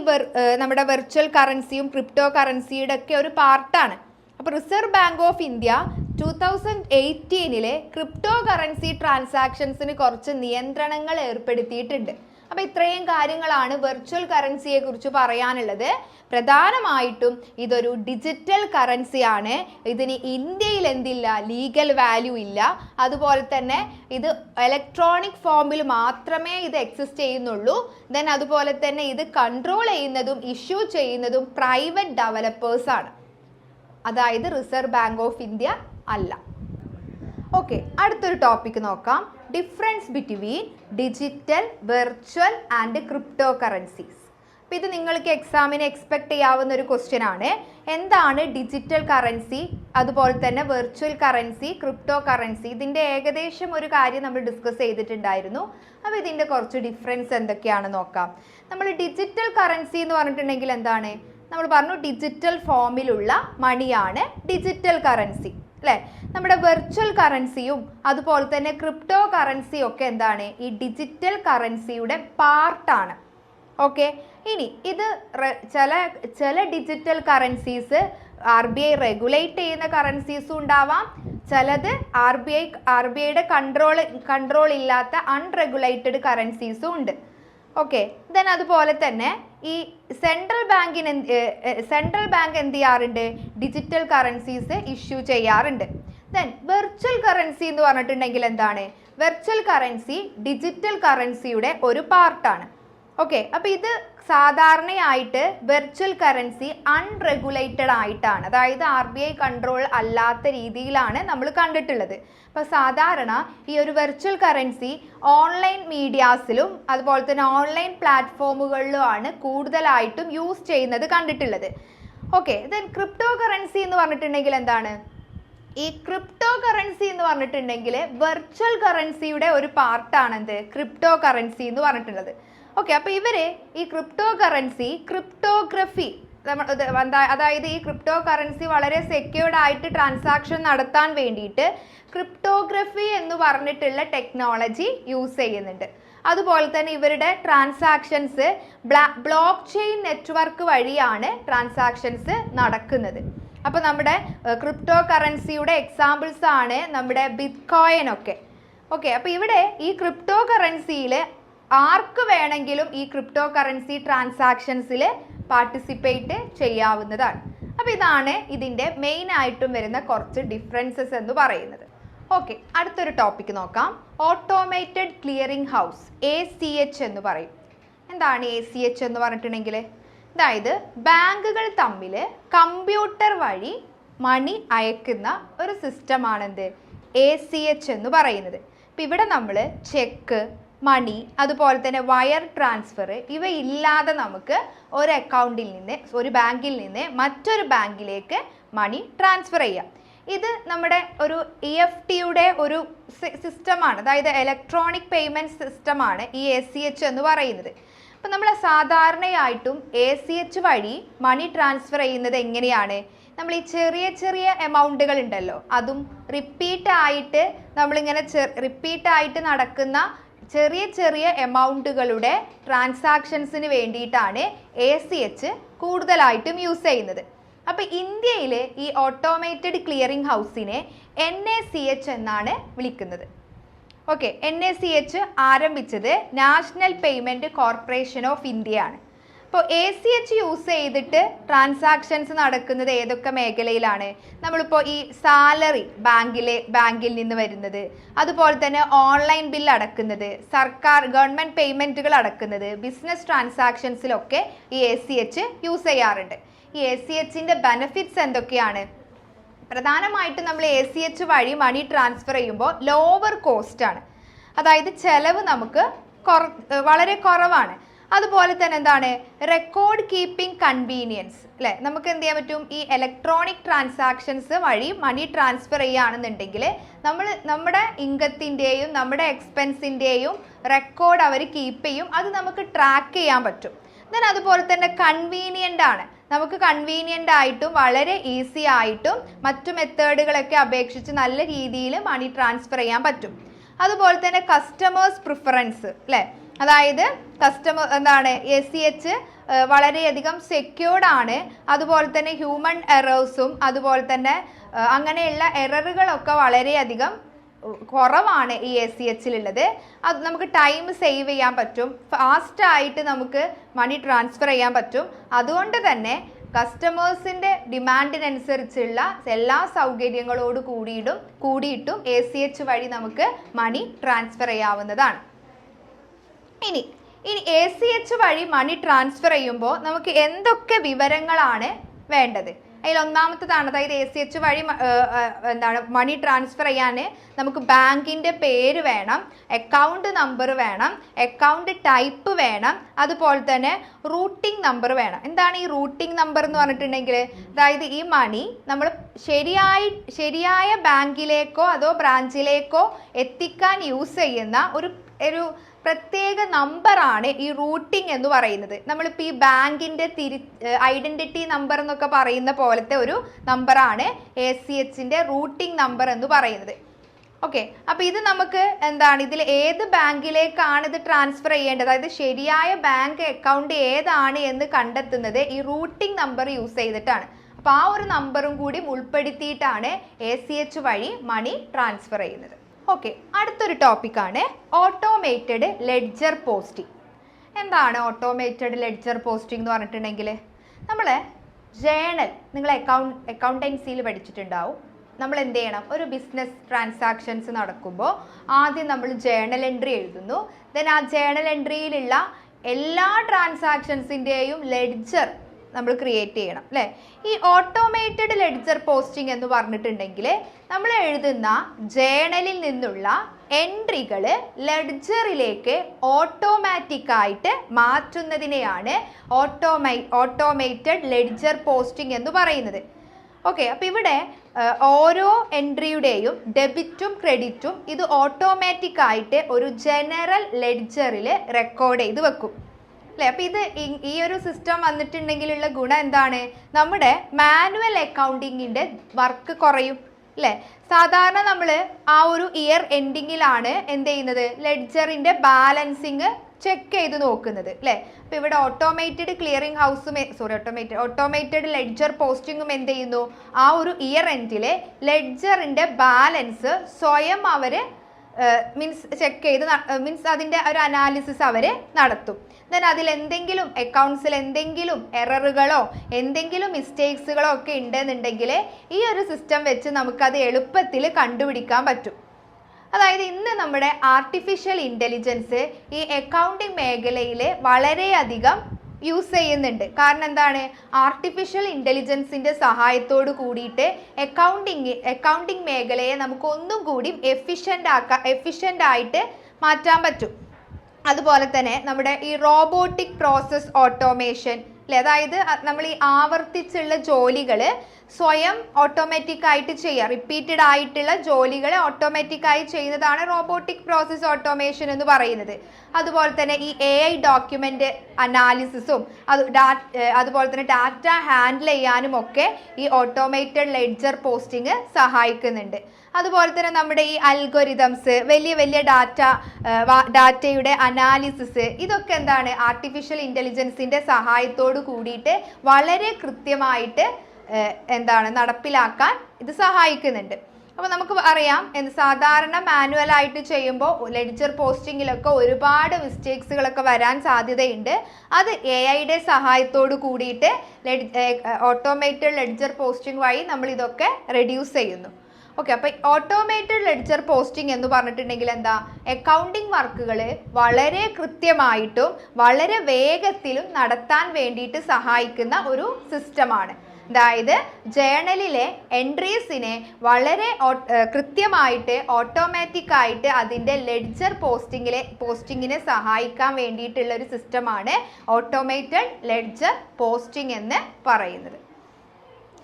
നമ്മുടെ വെർച്വൽ കറൻസിയും ക്രിപ്റ്റോ കറൻസിയുടെ ഒക്കെ ഒരു പാർട്ടാണ്. അപ്പോൾ Reserve Bank of India 2018 crypto currency ട്രാൻസാക്ഷൻസിന് കുറച്ച് നിയന്ത്രണങ്ങൾ ഏർപ്പെടുത്തിയിട്ടുണ്ട്. അപ്പോൾ ഇത്രയും കാര്യങ്ങളാണ് വെർച്വൽ കറൻസിയെ കുറിച്ച് പറയാനുള്ളത്. പ്രധാനമായിട്ടും ഇതൊരു ഡിജിറ്റൽ കറൻസിയാണ്. ഇതിന് ഇന്ത്യയിൽ എന്തില്ല, ലീഗൽ വാല്യൂ ഇല്ല. അതുപോലെ തന്നെ ഇത് ഇലക്ട്രോണിക് ഫോമിൽ മാത്രമേ ഇത് എക്സിസ്റ്റ് ചെയ്യുന്നുള്ളൂ. അതുപോലെ തന്നെ ഇത് കൺട്രോൾ ചെയ്യുന്നതും ഇഷ്യൂ ചെയ്യുന്നതും പ്രൈവറ്റ് ഡെവലപ്പേഴ്സാണ്. അതായത് റിസർവ് ബാങ്ക് ഓഫ് ഇന്ത്യ അല്ല. ഓക്കെ, അടുത്തൊരു ടോപ്പിക്ക് നോക്കാം. Difference between digital, virtual and crypto currencies. അപ്പോൾ ഇത് നിങ്ങൾക്ക് എക്സാമിന് എക്സ്പെക്ട് ചെയ്യാവുന്ന ഒരു ക്വസ്റ്റ്യൻ ആണ്. എന്താണ് ഡിജിറ്റൽ കറൻസി, അതുപോലെ തന്നെ വെർച്വൽ കറൻസി, ക്രിപ്റ്റോ കറൻസി? ഇതിൻ്റെ ഏകദേശം ഒരു കാര്യം നമ്മൾ ഡിസ്കസ് ചെയ്തിട്ടുണ്ടായിരുന്നു. അപ്പോൾ ഇതിൻ്റെ കുറച്ച് ഡിഫറൻസ് എന്തൊക്കെയാണ് നോക്കാം. നമ്മൾ ഡിജിറ്റൽ കറൻസി എന്ന് പറഞ്ഞിട്ടുണ്ടെങ്കിൽ എന്താണ്? നമ്മൾ പറഞ്ഞു ഡിജിറ്റൽ ഫോമിലുള്ള മണിയാണ് ഡിജിറ്റൽ കറൻസി അല്ലേ? നമ്മുടെ വെർച്വൽ കറൻസിയും അതുപോലെ തന്നെ ക്രിപ്റ്റോ കറൻസിയും ഒക്കെ എന്താണ്? ഈ ഡിജിറ്റൽ കറൻസിയുടെ പാർട്ടാണ്. ഓക്കെ, ഇനി ഇത് ചില ഡിജിറ്റൽ കറൻസീസ് RBI റെഗുലേറ്റ് ചെയ്യുന്ന കറൻസീസും ഉണ്ടാവാം, ചിലത് ആർ ബി ഐയുടെ കൺട്രോൾ ഇല്ലാത്ത അൺറെഗുലേറ്റഡ് കറൻസീസും ഉണ്ട്. ഓക്കെ, ദെൻ അതുപോലെ തന്നെ ഈ സെൻട്രൽ ബാങ്ക് എന്ത് ചെയ്യാറുണ്ട്? ഡിജിറ്റൽ കറൻസീസ് ഇഷ്യൂ ചെയ്യാറുണ്ട്. ദെൻ വെർച്വൽ കറൻസി എന്ന് പറഞ്ഞിട്ടുണ്ടെങ്കിൽ എന്താണ്? വെർച്വൽ കറൻസി ഡിജിറ്റൽ കറൻസിയുടെ ഒരു പാർട്ടാണ്. ഓക്കെ, അപ്പോൾ ഇത് സാധാരണയായിട്ട് വെർച്വൽ കറൻസി അൺറെഗുലേറ്റഡ് ആയിട്ടാണ്, അതായത് RBI കൺട്രോൾ അല്ലാത്ത രീതിയിലാണ് നമ്മൾ കണ്ടിട്ടുള്ളത്. അപ്പോൾ സാധാരണ ഈ ഒരു വെർച്വൽ കറൻസി ഓൺലൈൻ മീഡിയാസിലും അതുപോലെ തന്നെ ഓൺലൈൻ പ്ലാറ്റ്ഫോമുകളിലുമാണ് കൂടുതലായിട്ടും യൂസ് ചെയ്യുന്നത് കണ്ടിട്ടുള്ളത്. ഓക്കെ, ദെൻ ക്രിപ്റ്റോ കറൻസി എന്ന് പറഞ്ഞിട്ടുണ്ടെങ്കിൽ എന്താണ്? ഈ ക്രിപ്റ്റോ കറൻസി എന്ന് പറഞ്ഞിട്ടുണ്ടെങ്കിൽ വെർച്വൽ കറൻസിയുടെ ഒരു പാർട്ടാണ് എന്ത്? ക്രിപ്റ്റോ കറൻസി എന്ന് പറഞ്ഞിട്ടുള്ളത്. ഓക്കെ, അപ്പോൾ ഇവര് ഈ ക്രിപ്റ്റോ കറൻസി ക്രിപ്റ്റോഗ്രഫി, അതായത് ഈ ക്രിപ്റ്റോ കറൻസി വളരെ സെക്യൂർഡ് ആയിട്ട് ട്രാൻസാക്ഷൻ നടത്താൻ വേണ്ടിയിട്ട് ക്രിപ്റ്റോഗ്രഫി എന്ന് പറഞ്ഞിട്ടുള്ള ടെക്നോളജി യൂസ് ചെയ്യുന്നുണ്ട്. അതുപോലെ തന്നെ ഇവരുടെ ട്രാൻസാക്ഷൻസ് ബ്ലോക്ക് ചെയിൻ നെറ്റ്വർക്ക് വഴിയാണ് ട്രാൻസാക്ഷൻസ് നടക്കുന്നത്. അപ്പോൾ നമ്മുടെ ക്രിപ്റ്റോ കറൻസിയുടെ എക്സാമ്പിൾസ് ആണ് നമ്മുടെ ബിറ്റ്കോയിൻ ഒക്കെ. ഓക്കെ, അപ്പോൾ ഇവിടെ ഈ ക്രിപ്റ്റോ കറൻസിയിൽ ആർക്ക് വേണമെങ്കിലും ഈ ക്രിപ്റ്റോ കറൻസി ട്രാൻസാക്ഷൻസിൽ പാർട്ടിസിപ്പേറ്റ് ചെയ്യാവുന്നതാണ്. അപ്പോൾ ഇതാണ് ഇതിൻ്റെ മെയിൻ ആയിട്ടും വരുന്ന കുറച്ച് ഡിഫറൻസസ് എന്ന് പറയുന്നത്. ഓക്കെ, അടുത്തൊരു ടോപ്പിക്ക് നോക്കാം. ഓട്ടോമേറ്റഡ് ക്ലിയറിംഗ് ഹൗസ്, ACH എന്ന് പറയും. എന്താണ് ACH എന്ന് പറഞ്ഞിട്ടുണ്ടെങ്കിൽ? അതായത് ബാങ്കുകൾ തമ്മിൽ കമ്പ്യൂട്ടർ വഴി മണി അയക്കുന്ന ഒരു സിസ്റ്റമാണെന്ത്? ACH എന്ന് പറയുന്നത്. ഇപ്പം ഇവിടെ നമ്മൾ ചെക്ക്, മണി, അതുപോലെ തന്നെ വയർ ട്രാൻസ്ഫർ ഇവയില്ലാതെ നമുക്ക് ഒരു അക്കൗണ്ടിൽ നിന്ന്, ഒരു ബാങ്കിൽ നിന്ന് മറ്റൊരു ബാങ്കിലേക്ക് മണി ട്രാൻസ്ഫർ ചെയ്യാം. ഇത് നമ്മുടെ ഒരു EFTയുടെ ഒരു സിസ്റ്റമാണ്, അതായത് ഇലക്ട്രോണിക് പേയ്മെൻറ്റ് സിസ്റ്റമാണ് ഈ ACH എന്ന് പറയുന്നത്. അപ്പം നമ്മൾ സാധാരണയായിട്ടും ACH വഴി മണി ട്രാൻസ്ഫർ ചെയ്യുന്നത് എങ്ങനെയാണ്? നമ്മൾ ഈ ചെറിയ ചെറിയ എമൗണ്ടുകൾ ഉണ്ടല്ലോ, അതും റിപ്പീറ്റായിട്ട് നടക്കുന്ന ചെറിയ ചെറിയ എമൗണ്ടുകളുടെ ട്രാൻസാക്ഷൻസിന് വേണ്ടിയിട്ടാണ് ACH കൂടുതലായിട്ടും യൂസ് ചെയ്യുന്നത്. അപ്പോൾ ഇന്ത്യയിൽ ഈ ഓട്ടോമേറ്റഡ് ക്ലിയറിംഗ് ഹൗസിനെ NACH എന്നാണ് വിളിക്കുന്നത്. ഓക്കെ, NACH ആരംഭിച്ചത് national payment corporation of India ആണ്. അപ്പോൾ ACH യൂസ് ചെയ്തിട്ട് ട്രാൻസാക്ഷൻസ് നടക്കുന്നത് ഏതൊക്കെ മേഖലയിലാണ്? നമ്മളിപ്പോൾ ഈ സാലറി ബാങ്കിൽ നിന്ന് വരുന്നത്, അതുപോലെ തന്നെ ഓൺലൈൻ ബിൽ അടക്കുന്നത്, ഗവൺമെൻറ് പേയ്മെൻറ്റുകൾ അടക്കുന്നത്, ബിസിനസ് ട്രാൻസാക്ഷൻസിലൊക്കെ ഈ ACH യൂസ് ചെയ്യാറുണ്ട്. ഈ ACHൻ്റെ ബെനിഫിറ്റ്സ് എന്തൊക്കെയാണ്? പ്രധാനമായിട്ടും നമ്മൾ ACH വഴി മണി ട്രാൻസ്ഫർ ചെയ്യുമ്പോൾ ലോവർ കോസ്റ്റ് ആണ്, അതായത് ചെലവ് നമുക്ക് വളരെ കുറവാണ്. അതുപോലെ തന്നെ എന്താണ്? റെക്കോർഡ് കീപ്പിംഗ് കൺവീനിയൻസ്, അല്ലേ? നമുക്ക് എന്ത് ചെയ്യാൻ പറ്റും? ഈ ഇലക്ട്രോണിക് ട്രാൻസാക്ഷൻസ് വഴി മണി ട്രാൻസ്ഫർ ചെയ്യുകയാണെന്നുണ്ടെങ്കിൽ നമ്മുടെ ഇൻകത്തിൻ്റെയും നമ്മുടെ എക്സ്പെൻസിൻ്റെയും റെക്കോർഡ് അവർ കീപ്പ് ചെയ്യും, അത് നമുക്ക് ട്രാക്ക് ചെയ്യാൻ പറ്റും. ദെൻ അതുപോലെ തന്നെ കൺവീനിയൻ്റ് ആണ്, നമുക്ക് കൺവീനിയൻ്റ് ആയിട്ടും വളരെ ഈസി ആയിട്ടും മറ്റു മെത്തേഡുകളൊക്കെ അപേക്ഷിച്ച് നല്ല രീതിയിൽ മണി ട്രാൻസ്ഫർ ചെയ്യാൻ പറ്റും. അതുപോലെ തന്നെ കസ്റ്റമേഴ്സ് പ്രിഫറൻസ്, അല്ലേ? അതായത് ACH വളരെയധികം സെക്യൂർഡ് ആണ്. അതുപോലെ തന്നെ ഹ്യൂമൻ എറേഴ്സും അതുപോലെ തന്നെ അങ്ങനെയുള്ള എററുകളൊക്കെ വളരെയധികം കുറവാണ് ഈ ACHലുള്ളത്. അത് നമുക്ക് ടൈം സേവ് ചെയ്യാൻ പറ്റും, ഫാസ്റ്റായിട്ട് നമുക്ക് മണി ട്രാൻസ്ഫർ ചെയ്യാൻ പറ്റും. അതുകൊണ്ട് തന്നെ കസ്റ്റമേഴ്സിൻ്റെ ഡിമാൻഡിനനുസരിച്ചുള്ള എല്ലാ സൗകര്യങ്ങളോട് കൂടിയിട്ടും ACH വഴി നമുക്ക് മണി ട്രാൻസ്ഫർ ചെയ്യാവുന്നതാണ്. ഇനി ACH വഴി മണി ട്രാൻസ്ഫർ ചെയ്യുമ്പോൾ നമുക്ക് എന്തൊക്കെ വിവരങ്ങളാണ് വേണ്ടത്? അതിൽ ഒന്നാമത്തേതാണ്, അതായത് ACH വഴി മണി ട്രാൻസ്ഫർ ചെയ്യാൻ നമുക്ക് ബാങ്കിൻ്റെ പേര് വേണം, അക്കൗണ്ട് നമ്പർ വേണം, അക്കൗണ്ട് ടൈപ്പ് വേണം, അതുപോലെ തന്നെ റൂട്ടിംഗ് നമ്പർ വേണം. എന്താണ് ഈ റൂട്ടിംഗ് നമ്പർ എന്ന് പറഞ്ഞിട്ടുണ്ടെങ്കിൽ? അതായത് ഈ മണി നമ്മൾ ശരിയായ ബാങ്കിലേക്കോ അതോ ബ്രാഞ്ചിലേക്കോ എത്തിക്കാൻ യൂസ് ചെയ്യുന്ന ഒരു പ്രത്യേക നമ്പറാണ് ഈ റൂട്ടിംഗ് എന്ന് പറയുന്നത്. നമ്മളിപ്പോൾ ഈ ബാങ്കിൻ്റെ ഐഡൻറ്റിറ്റി നമ്പർ എന്നൊക്കെ പറയുന്ന പോലത്തെ ഒരു നമ്പറാണ് ACHൻ്റെ റൂട്ടിംഗ് നമ്പർ എന്ന് പറയുന്നത്. ഓക്കെ, അപ്പോൾ ഇത് നമുക്ക് എന്താണ്, ഇതിൽ ഏത് ബാങ്കിലേക്കാണ് ഇത് ട്രാൻസ്ഫർ ചെയ്യേണ്ടത്, അതായത് ശരിയായ ബാങ്ക് അക്കൗണ്ട് ഏതാണ് എന്ന് കണ്ടെത്തുന്നത് ഈ റൂട്ടിംഗ് നമ്പർ യൂസ് ചെയ്തിട്ടാണ്. അപ്പോൾ ആ ഒരു നമ്പറും കൂടി ഉൾപ്പെടുത്തിയിട്ടാണ് ACH വഴി മണി ട്രാൻസ്ഫർ ചെയ്യുന്നത്. ഓക്കെ, അടുത്തൊരു ടോപ്പിക്കാണ് ഓട്ടോമേറ്റഡ് ലെഡ്ജർ പോസ്റ്റിംഗ്. എന്താണ് ഓട്ടോമേറ്റഡ് ലെഡ്ജർ പോസ്റ്റിംഗ് എന്ന് പറഞ്ഞിട്ടുണ്ടെങ്കിൽ, നമ്മൾ ജേണൽ, നിങ്ങൾ അക്കൗണ്ടൻസിയിൽ പഠിച്ചിട്ടുണ്ടാവും. നമ്മൾ എന്ത് ചെയ്യണം, ഒരു ബിസിനസ് ട്രാൻസാക്ഷൻസ് നടക്കുമ്പോൾ ആദ്യം നമ്മൾ ജേണൽ എൻട്രി എഴുതുന്നു. ദെൻ ആ ജേണൽ എൻട്രിയിലുള്ള എല്ലാ ട്രാൻസാക്ഷൻസിൻ്റെയും ലെഡ്ജർ നമ്മൾ ക്രിയേറ്റ് ചെയ്യണം അല്ലേ. ഈ ഓട്ടോമേറ്റഡ് ലെഡ്ജർ പോസ്റ്റിംഗ് എന്ന് പറഞ്ഞിട്ടുണ്ടെങ്കിൽ നമ്മൾ എഴുതുന്ന ജേണലിൽ നിന്നുള്ള എൻട്രികൾ ലെഡ്ജറിലേക്ക് ഓട്ടോമാറ്റിക്കായിട്ട് മാറ്റുന്നതിനെയാണ് ഓട്ടോമേറ്റഡ് ലെഡ്ജർ പോസ്റ്റിംഗ് എന്ന് പറയുന്നത്. ഓക്കെ, അപ്പോൾ ഇവിടെ ഓരോ എൻട്രിയുടെയും ഡെബിറ്റും ക്രെഡിറ്റും ഇത് ഓട്ടോമാറ്റിക്കായിട്ട് ഒരു ജനറൽ ലെഡ്ജറിൽ റെക്കോർഡ് ചെയ്ത് വെക്കും അല്ലേ. അപ്പോൾ ഇത് ഈ ഒരു സിസ്റ്റം വന്നിട്ടുണ്ടെങ്കിലുള്ള ഗുണം എന്താണ്, നമ്മുടെ മാനുവൽ അക്കൗണ്ടിങ്ങിൻ്റെ വർക്ക് കുറയും അല്ലേ. സാധാരണ നമ്മൾ ആ ഒരു ഇയർ എൻഡിങ്ങിലാണ് എന്ത് ചെയ്യുന്നത്, ലെഡ്ജറിൻ്റെ ബാലൻസിങ് ചെക്ക് ചെയ്ത് നോക്കുന്നത് അല്ലേ. അപ്പോൾ ഇവിടെ ഓട്ടോമേറ്റഡ് ക്ലിയറിംഗ് ഹൗസും ഓട്ടോമേറ്റഡ് ലെഡ്ജർ പോസ്റ്റിങ്ങും എന്ത് ചെയ്യുന്നു, ആ ഒരു ഇയർ എൻഡിലെ ലെഡ്ജറിൻ്റെ ബാലൻസ് സ്വയം അവർ ചെക്ക് ചെയ്ത് അതിൻ്റെ ഒരു അനാലിസിസ് അവർ നടത്തും. ദെൻ അതിൽ എന്തെങ്കിലും അക്കൗണ്ട്സിൽ എന്തെങ്കിലും എററുകളോ എന്തെങ്കിലും മിസ്റ്റേക്സുകളോ ഒക്കെ ഉണ്ടെന്നുണ്ടെങ്കിൽ ഈ ഒരു സിസ്റ്റം വെച്ച് നമുക്കത് എളുപ്പത്തിൽ കണ്ടുപിടിക്കാൻ പറ്റും. അതായത് ഇന്ന് നമ്മുടെ ആർട്ടിഫിഷ്യൽ ഇൻ്റലിജൻസ് ഈ അക്കൗണ്ടിങ് മേഖലയിൽ വളരെയധികം യൂസ് ചെയ്യുന്നുണ്ട്. കാരണം എന്താണ്, ആർട്ടിഫിഷ്യൽ ഇൻ്റലിജൻസിൻ്റെ സഹായത്തോട് കൂടിയിട്ട് അക്കൗണ്ടിങ് മേഖലയെ നമുക്ക് ഒന്നും കൂടി എഫിഷ്യൻ്റ് ആയിട്ട് മാറ്റാൻ പറ്റും. അതുപോലെ തന്നെ നമ്മുടെ ഈ റോബോട്ടിക് പ്രോസസ് ഓട്ടോമേഷൻ അല്ലേ, അതായത് നമ്മൾ ഈ ആവർത്തിച്ചുള്ള ജോലികൾ സ്വയം ഓട്ടോമാറ്റിക്കായിട്ട് ചെയ്യുക, റിപ്പീറ്റഡ് ആയിട്ടുള്ള ജോലികൾ ഓട്ടോമാറ്റിക്കായി ചെയ്യുന്നതാണ് റോബോട്ടിക് പ്രോസസ് ഓട്ടോമേഷൻ എന്ന് പറയുന്നത്. അതുപോലെ തന്നെ ഈ AI ഡോക്യുമെൻ്റ് അനാലിസിസും അതുപോലെ തന്നെ ഡാറ്റ ഹാൻഡിൽ ചെയ്യാനും ഒക്കെ ഈ ഓട്ടോമേറ്റഡ് ലെഡ്ജർ പോസ്റ്റിംഗ് സഹായിക്കുന്നുണ്ട്. അതുപോലെ തന്നെ നമ്മുടെ ഈ അൽഗോരിതംസ്, വലിയ വലിയ ഡാറ്റയുടെ അനാലിസിസ്, ഇതൊക്കെ എന്താണ്, ആർട്ടിഫിഷ്യൽ ഇൻ്റലിജൻസിൻ്റെ സഹായത്തോട് കൂടിയിട്ട് വളരെ കൃത്യമായിട്ട് എന്താണ് നടപ്പിലാക്കാൻ ഇത് സഹായിക്കുന്നുണ്ട്. അപ്പോൾ നമുക്ക് അറിയാം, സാധാരണ മാനുവലായിട്ട് ചെയ്യുമ്പോൾ ലെഡ്ജർ പോസ്റ്റിങ്ങിലൊക്കെ ഒരുപാട് മിസ്റ്റേക്സുകളൊക്കെ വരാൻ സാധ്യതയുണ്ട്. അത് AIയുടെ സഹായത്തോട് കൂടിയിട്ട് ഓട്ടോമേറ്റഡ് ലെഡ്ജർ പോസ്റ്റിംഗ് വഴി നമ്മൾ ഇതൊക്കെ റെഡ്യൂസ് ചെയ്യുന്നു. ഓക്കെ, അപ്പോൾ ഓട്ടോമേറ്റഡ് ലെഡ്ജർ പോസ്റ്റിംഗ് എന്ന് പറഞ്ഞിട്ടുണ്ടെങ്കിൽ എന്താ, അക്കൗണ്ടിങ് വർക്കുകൾ വളരെ കൃത്യമായിട്ടും വളരെ വേഗത്തിലും നടത്താൻ വേണ്ടിയിട്ട് സഹായിക്കുന്ന ഒരു സിസ്റ്റമാണ്. അതായത് ജേണലിലെ എൻട്രീസിനെ വളരെ കൃത്യമായിട്ട് ഓട്ടോമാറ്റിക്കായിട്ട് അതിൻ്റെ ലെഡ്ജർ പോസ്റ്റിങ്ങിനെ സഹായിക്കാൻ വേണ്ടിയിട്ടുള്ള ഒരു സിസ്റ്റമാണ് ഓട്ടോമേറ്റഡ് ലെഡ്ജർ പോസ്റ്റിംഗ് എന്ന് പറയുന്നത്.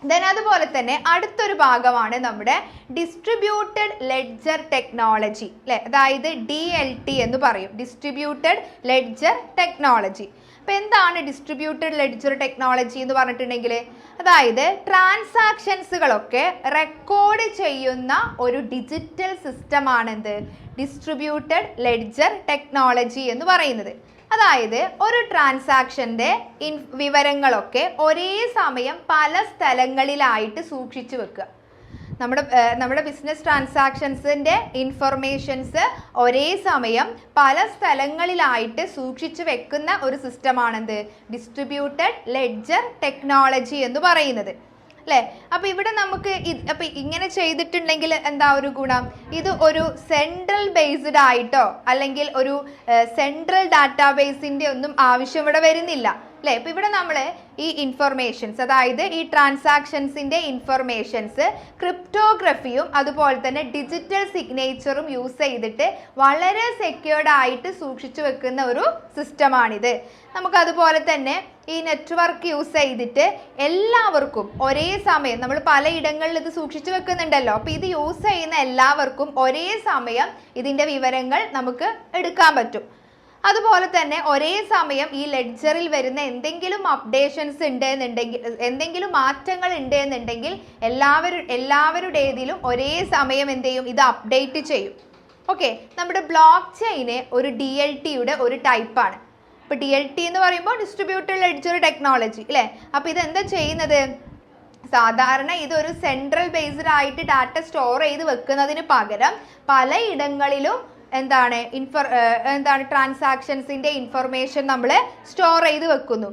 ദെൻ അതുപോലെ തന്നെ അടുത്തൊരു ഭാഗമാണ് നമ്മുടെ ഡിസ്ട്രിബ്യൂട്ടഡ് ലെഡ്ജർ ടെക്നോളജി അല്ലേ, അതായത് DLT എന്ന് പറയും, ഡിസ്ട്രിബ്യൂട്ടഡ് ലെഡ്ജർ ടെക്നോളജി. അപ്പോൾ എന്താണ് ഡിസ്ട്രിബ്യൂട്ടഡ് ലെഡ്ജർ ടെക്നോളജി എന്ന് പറഞ്ഞിട്ടുണ്ടെങ്കിൽ, അതായത് ട്രാൻസാക്ഷൻസുകളൊക്കെ റെക്കോർഡ് ചെയ്യുന്ന ഒരു ഡിജിറ്റൽ സിസ്റ്റമാണെന്ത്, ഡിസ്ട്രിബ്യൂട്ടഡ് ലെഡ്ജർ ടെക്നോളജി എന്ന് പറയുന്നത്. അതായത് ഒരു ട്രാൻസാക്ഷൻ്റെ വിവരങ്ങളൊക്കെ ഒരേ സമയം പല സ്ഥലങ്ങളിലായിട്ട് സൂക്ഷിച്ചു വെക്കുക. നമ്മുടെ ബിസിനസ് ട്രാൻസാക്ഷൻസിൻ്റെ ഇൻഫർമേഷൻസ് ഒരേ സമയം പല സ്ഥലങ്ങളിലായിട്ട് സൂക്ഷിച്ചു വെക്കുന്ന ഒരു സിസ്റ്റമാണെന്ത്, ഡിസ്ട്രിബ്യൂട്ടഡ് ലെഡ്ജർ ടെക്നോളജി എന്ന് പറയുന്നത് അല്ലേ. അപ്പോൾ ഇവിടെ നമുക്ക് അപ്പോൾ ഇങ്ങനെ ചെയ്തിട്ടുണ്ടെങ്കിൽ എന്താ ഒരു ഗുണം, ഇത് ഒരു സെൻട്രൽ ബേസ്ഡ് ആയിട്ടോ അല്ലെങ്കിൽ ഒരു സെൻട്രൽ ഡാറ്റാബേസിൻ്റെ ഒന്നും ആവശ്യം ഇവിടെ വരുന്നില്ല അല്ലേ. അപ്പോൾ ഇവിടെ നമ്മൾ ഈ ഇൻഫർമേഷൻസ്, അതായത് ഈ ട്രാൻസാക്ഷൻസിൻ്റെ ഇൻഫർമേഷൻസ് ക്രിപ്റ്റോഗ്രഫിയും അതുപോലെ തന്നെ ഡിജിറ്റൽ സിഗ്നേച്ചറും യൂസ് ചെയ്തിട്ട് വളരെ സെക്യൂർഡ് ആയിട്ട് സൂക്ഷിച്ചു വെക്കുന്ന ഒരു സിസ്റ്റമാണിത്. നമുക്കതുപോലെ തന്നെ ഈ നെറ്റ്വർക്ക് യൂസ് ചെയ്തിട്ട് എല്ലാവർക്കും ഒരേ സമയം, നമ്മൾ പലയിടങ്ങളിൽ ഇത് സൂക്ഷിച്ചു വെക്കുന്നുണ്ടല്ലോ, അപ്പോൾ ഇത് യൂസ് ചെയ്യുന്ന എല്ലാവർക്കും ഒരേ സമയം ഇതിൻ്റെ വിവരങ്ങൾ നമുക്ക് എടുക്കാൻ പറ്റും. അതുപോലെ തന്നെ ഒരേ സമയം ഈ ലെഡ്ജറിൽ വരുന്ന എന്തെങ്കിലും അപ്ഡേഷൻസ് ഉണ്ട് എന്നുണ്ടെങ്കിൽ, എന്തെങ്കിലും മാറ്റങ്ങൾ ഉണ്ട് എന്നുണ്ടെങ്കിൽ എല്ലാവരുടേതിലും ഒരേ സമയം എന്ത് ചെയ്യും, ഇത് അപ്ഡേറ്റ് ചെയ്യും. ഓക്കെ, നമ്മുടെ ബ്ലോക്ക് ചെയിന് ഒരു DLTയുടെ ഒരു ടൈപ്പാണ്. ഇപ്പോൾ DLT എന്ന് പറയുമ്പോൾ ഡിസ്ട്രിബ്യൂട്ടഡ് ലെഡ്ജർ ടെക്നോളജി അല്ലേ. അപ്പോൾ ഇതെന്താ ചെയ്യുന്നത്, സാധാരണ ഇതൊരു സെൻട്രൽ ബേസ്ഡ് ആയിട്ട് ഡാറ്റ സ്റ്റോർ ചെയ്ത് വെക്കുന്നതിന് പകരം പലയിടങ്ങളിലും എന്താണ് ട്രാൻസാക്ഷൻസിന്റെ ഇൻഫർമേഷൻ നമ്മൾ സ്റ്റോർ ചെയ്ത് വെക്കുന്നു.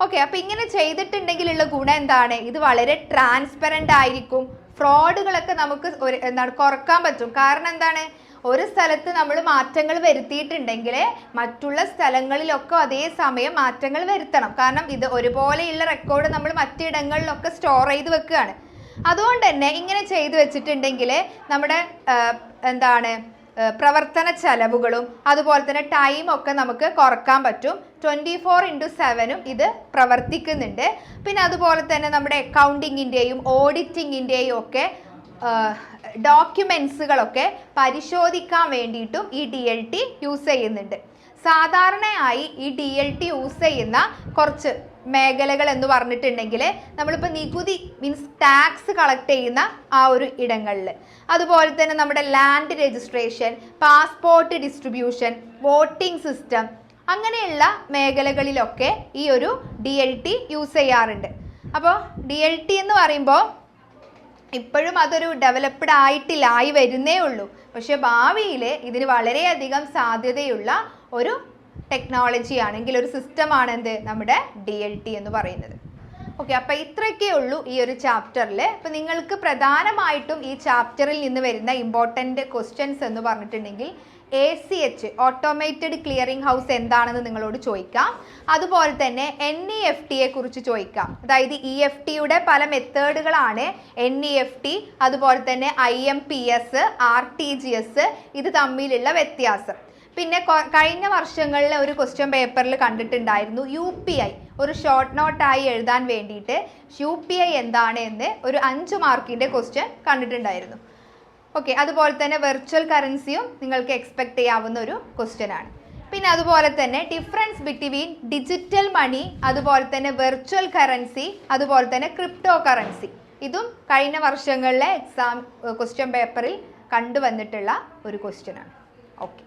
ഓക്കെ, അപ്പോൾ ഇങ്ങനെ ചെയ്തിട്ടുണ്ടെങ്കിലുള്ള ഗുണം എന്താണ്, ഇത് വളരെ ട്രാൻസ്പെറൻ്റ് ആയിരിക്കും. ഫ്രോഡുകളൊക്കെ നമുക്ക് കുറക്കാൻ പറ്റും. കാരണം എന്താണ്, ഒരു സ്ഥലത്ത് നമ്മൾ മാറ്റങ്ങൾ വരുത്തിയിട്ടുണ്ടെങ്കിൽ മറ്റുള്ള സ്ഥലങ്ങളിലൊക്കെ അതേ സമയം മാറ്റങ്ങൾ വരുത്തണം. കാരണം ഇത് ഒരുപോലെയുള്ള റെക്കോർഡ് നമ്മൾ മറ്റിടങ്ങളിലൊക്കെ സ്റ്റോർ ചെയ്ത് വെക്കുകയാണ്. അതുകൊണ്ട് തന്നെ ഇങ്ങനെ ചെയ്തു വെച്ചിട്ടുണ്ടെങ്കിൽ നമ്മുടെ പ്രവർത്തന ചെലവുകളും അതുപോലെ തന്നെ ടൈമൊക്കെ നമുക്ക് കുറക്കാൻ പറ്റും. 24/7 ഇത് പ്രവർത്തിക്കുന്നുണ്ട്. പിന്നെ അതുപോലെ തന്നെ നമ്മുടെ അക്കൗണ്ടിങ്ങിൻ്റെയും ഓഡിറ്റിങ്ങിൻ്റെയും ഒക്കെ ഡോക്യുമെൻസുകളൊക്കെ പരിശോധിക്കാൻ വേണ്ടിയിട്ടും ഈ DLT യൂസ് ചെയ്യുന്നുണ്ട്. സാധാരണയായി ഈ DLT യൂസ് ചെയ്യുന്ന കുറച്ച് മേഖലകൾ എന്ന് പറഞ്ഞിട്ടുണ്ടെങ്കിൽ നമ്മളിപ്പോൾ നികുതി മീൻസ് ടാക്സ് കളക്ട് ചെയ്യുന്ന ആ ഒരു ഇടങ്ങളിൽ, അതുപോലെ തന്നെ നമ്മുടെ land registration, passport distribution, voting system, അങ്ങനെയുള്ള മേഖലകളിലൊക്കെ ഈ ഒരു DLT യൂസ് ചെയ്യാറുണ്ട്. അപ്പോൾ DLT എന്ന് പറയുമ്പോൾ ഇപ്പോഴും അതൊരു ഡെവലപ്ഡ് ആയി വരുന്നേ ഉള്ളൂ. പക്ഷെ ഭാവിയിൽ ഇതിന് വളരെയധികം സാധ്യതയുള്ള ഒരു ടെക്നോളജി ആണെങ്കിൽ ഒരു സിസ്റ്റമാണ് എന്ത് നമ്മുടെ DLT എന്ന് പറയുന്നത്. ഓക്കെ, അപ്പോൾ ഇത്രയൊക്കെ ഉള്ളൂ ഈ ഒരു ചാപ്റ്ററിൽ. അപ്പോൾ നിങ്ങൾക്ക് പ്രധാനമായിട്ടും ഈ ചാപ്റ്ററിൽ നിന്ന് വരുന്ന ഇമ്പോർട്ടൻ്റ് ക്വസ്റ്റ്യൻസ് എന്ന് പറഞ്ഞിട്ടുണ്ടെങ്കിൽ ACH ഓട്ടോമേറ്റഡ് ക്ലിയറിംഗ് ഹൗസ് എന്താണെന്ന് നിങ്ങളോട് ചോദിക്കാം. അതുപോലെ തന്നെ NEFTയെ കുറിച്ച് ചോദിക്കാം. അതായത് EFTയുടെ പല മെത്തേഡുകളാണ് NEFT, അതുപോലെ തന്നെ IMPS, RTGS, ഇത് തമ്മിലുള്ള വ്യത്യാസം. പിന്നെ കഴിഞ്ഞ വർഷങ്ങളിൽ ഒരു ക്വസ്റ്റ്യൻ പേപ്പറിൽ കണ്ടിട്ടുണ്ടായിരുന്നു UPI, ഒരു ഷോർട്ട് നോട്ടായി എഴുതാൻ വേണ്ടിയിട്ട് UPI എന്താണ് എന്ന് ഒരു 5 മാർക്കിൻ്റെ ക്വസ്റ്റ്യൻ കണ്ടിട്ടുണ്ടായിരുന്നു. ഓക്കെ, അതുപോലെ തന്നെ വെർച്വൽ കറൻസിയും നിങ്ങൾക്ക് എക്സ്പെക്ട് ചെയ്യാവുന്ന ഒരു ക്വസ്റ്റ്യൻ ആണ്. പിന്നെ അതുപോലെ തന്നെ ഡിഫറൻസ് ബിറ്റ്വീൻ ഡിജിറ്റൽ മണി, അതുപോലെ തന്നെ വെർച്വൽ കറൻസി, അതുപോലെ തന്നെ ക്രിപ്റ്റോ കറൻസി, ഇതും കഴിഞ്ഞ വർഷങ്ങളിലെ ക്വസ്റ്റ്യൻ പേപ്പറിൽ കണ്ടുവന്നിട്ടുള്ള ഒരു ക്വസ്റ്റ്യൻ ആണ്. ഓക്കെ.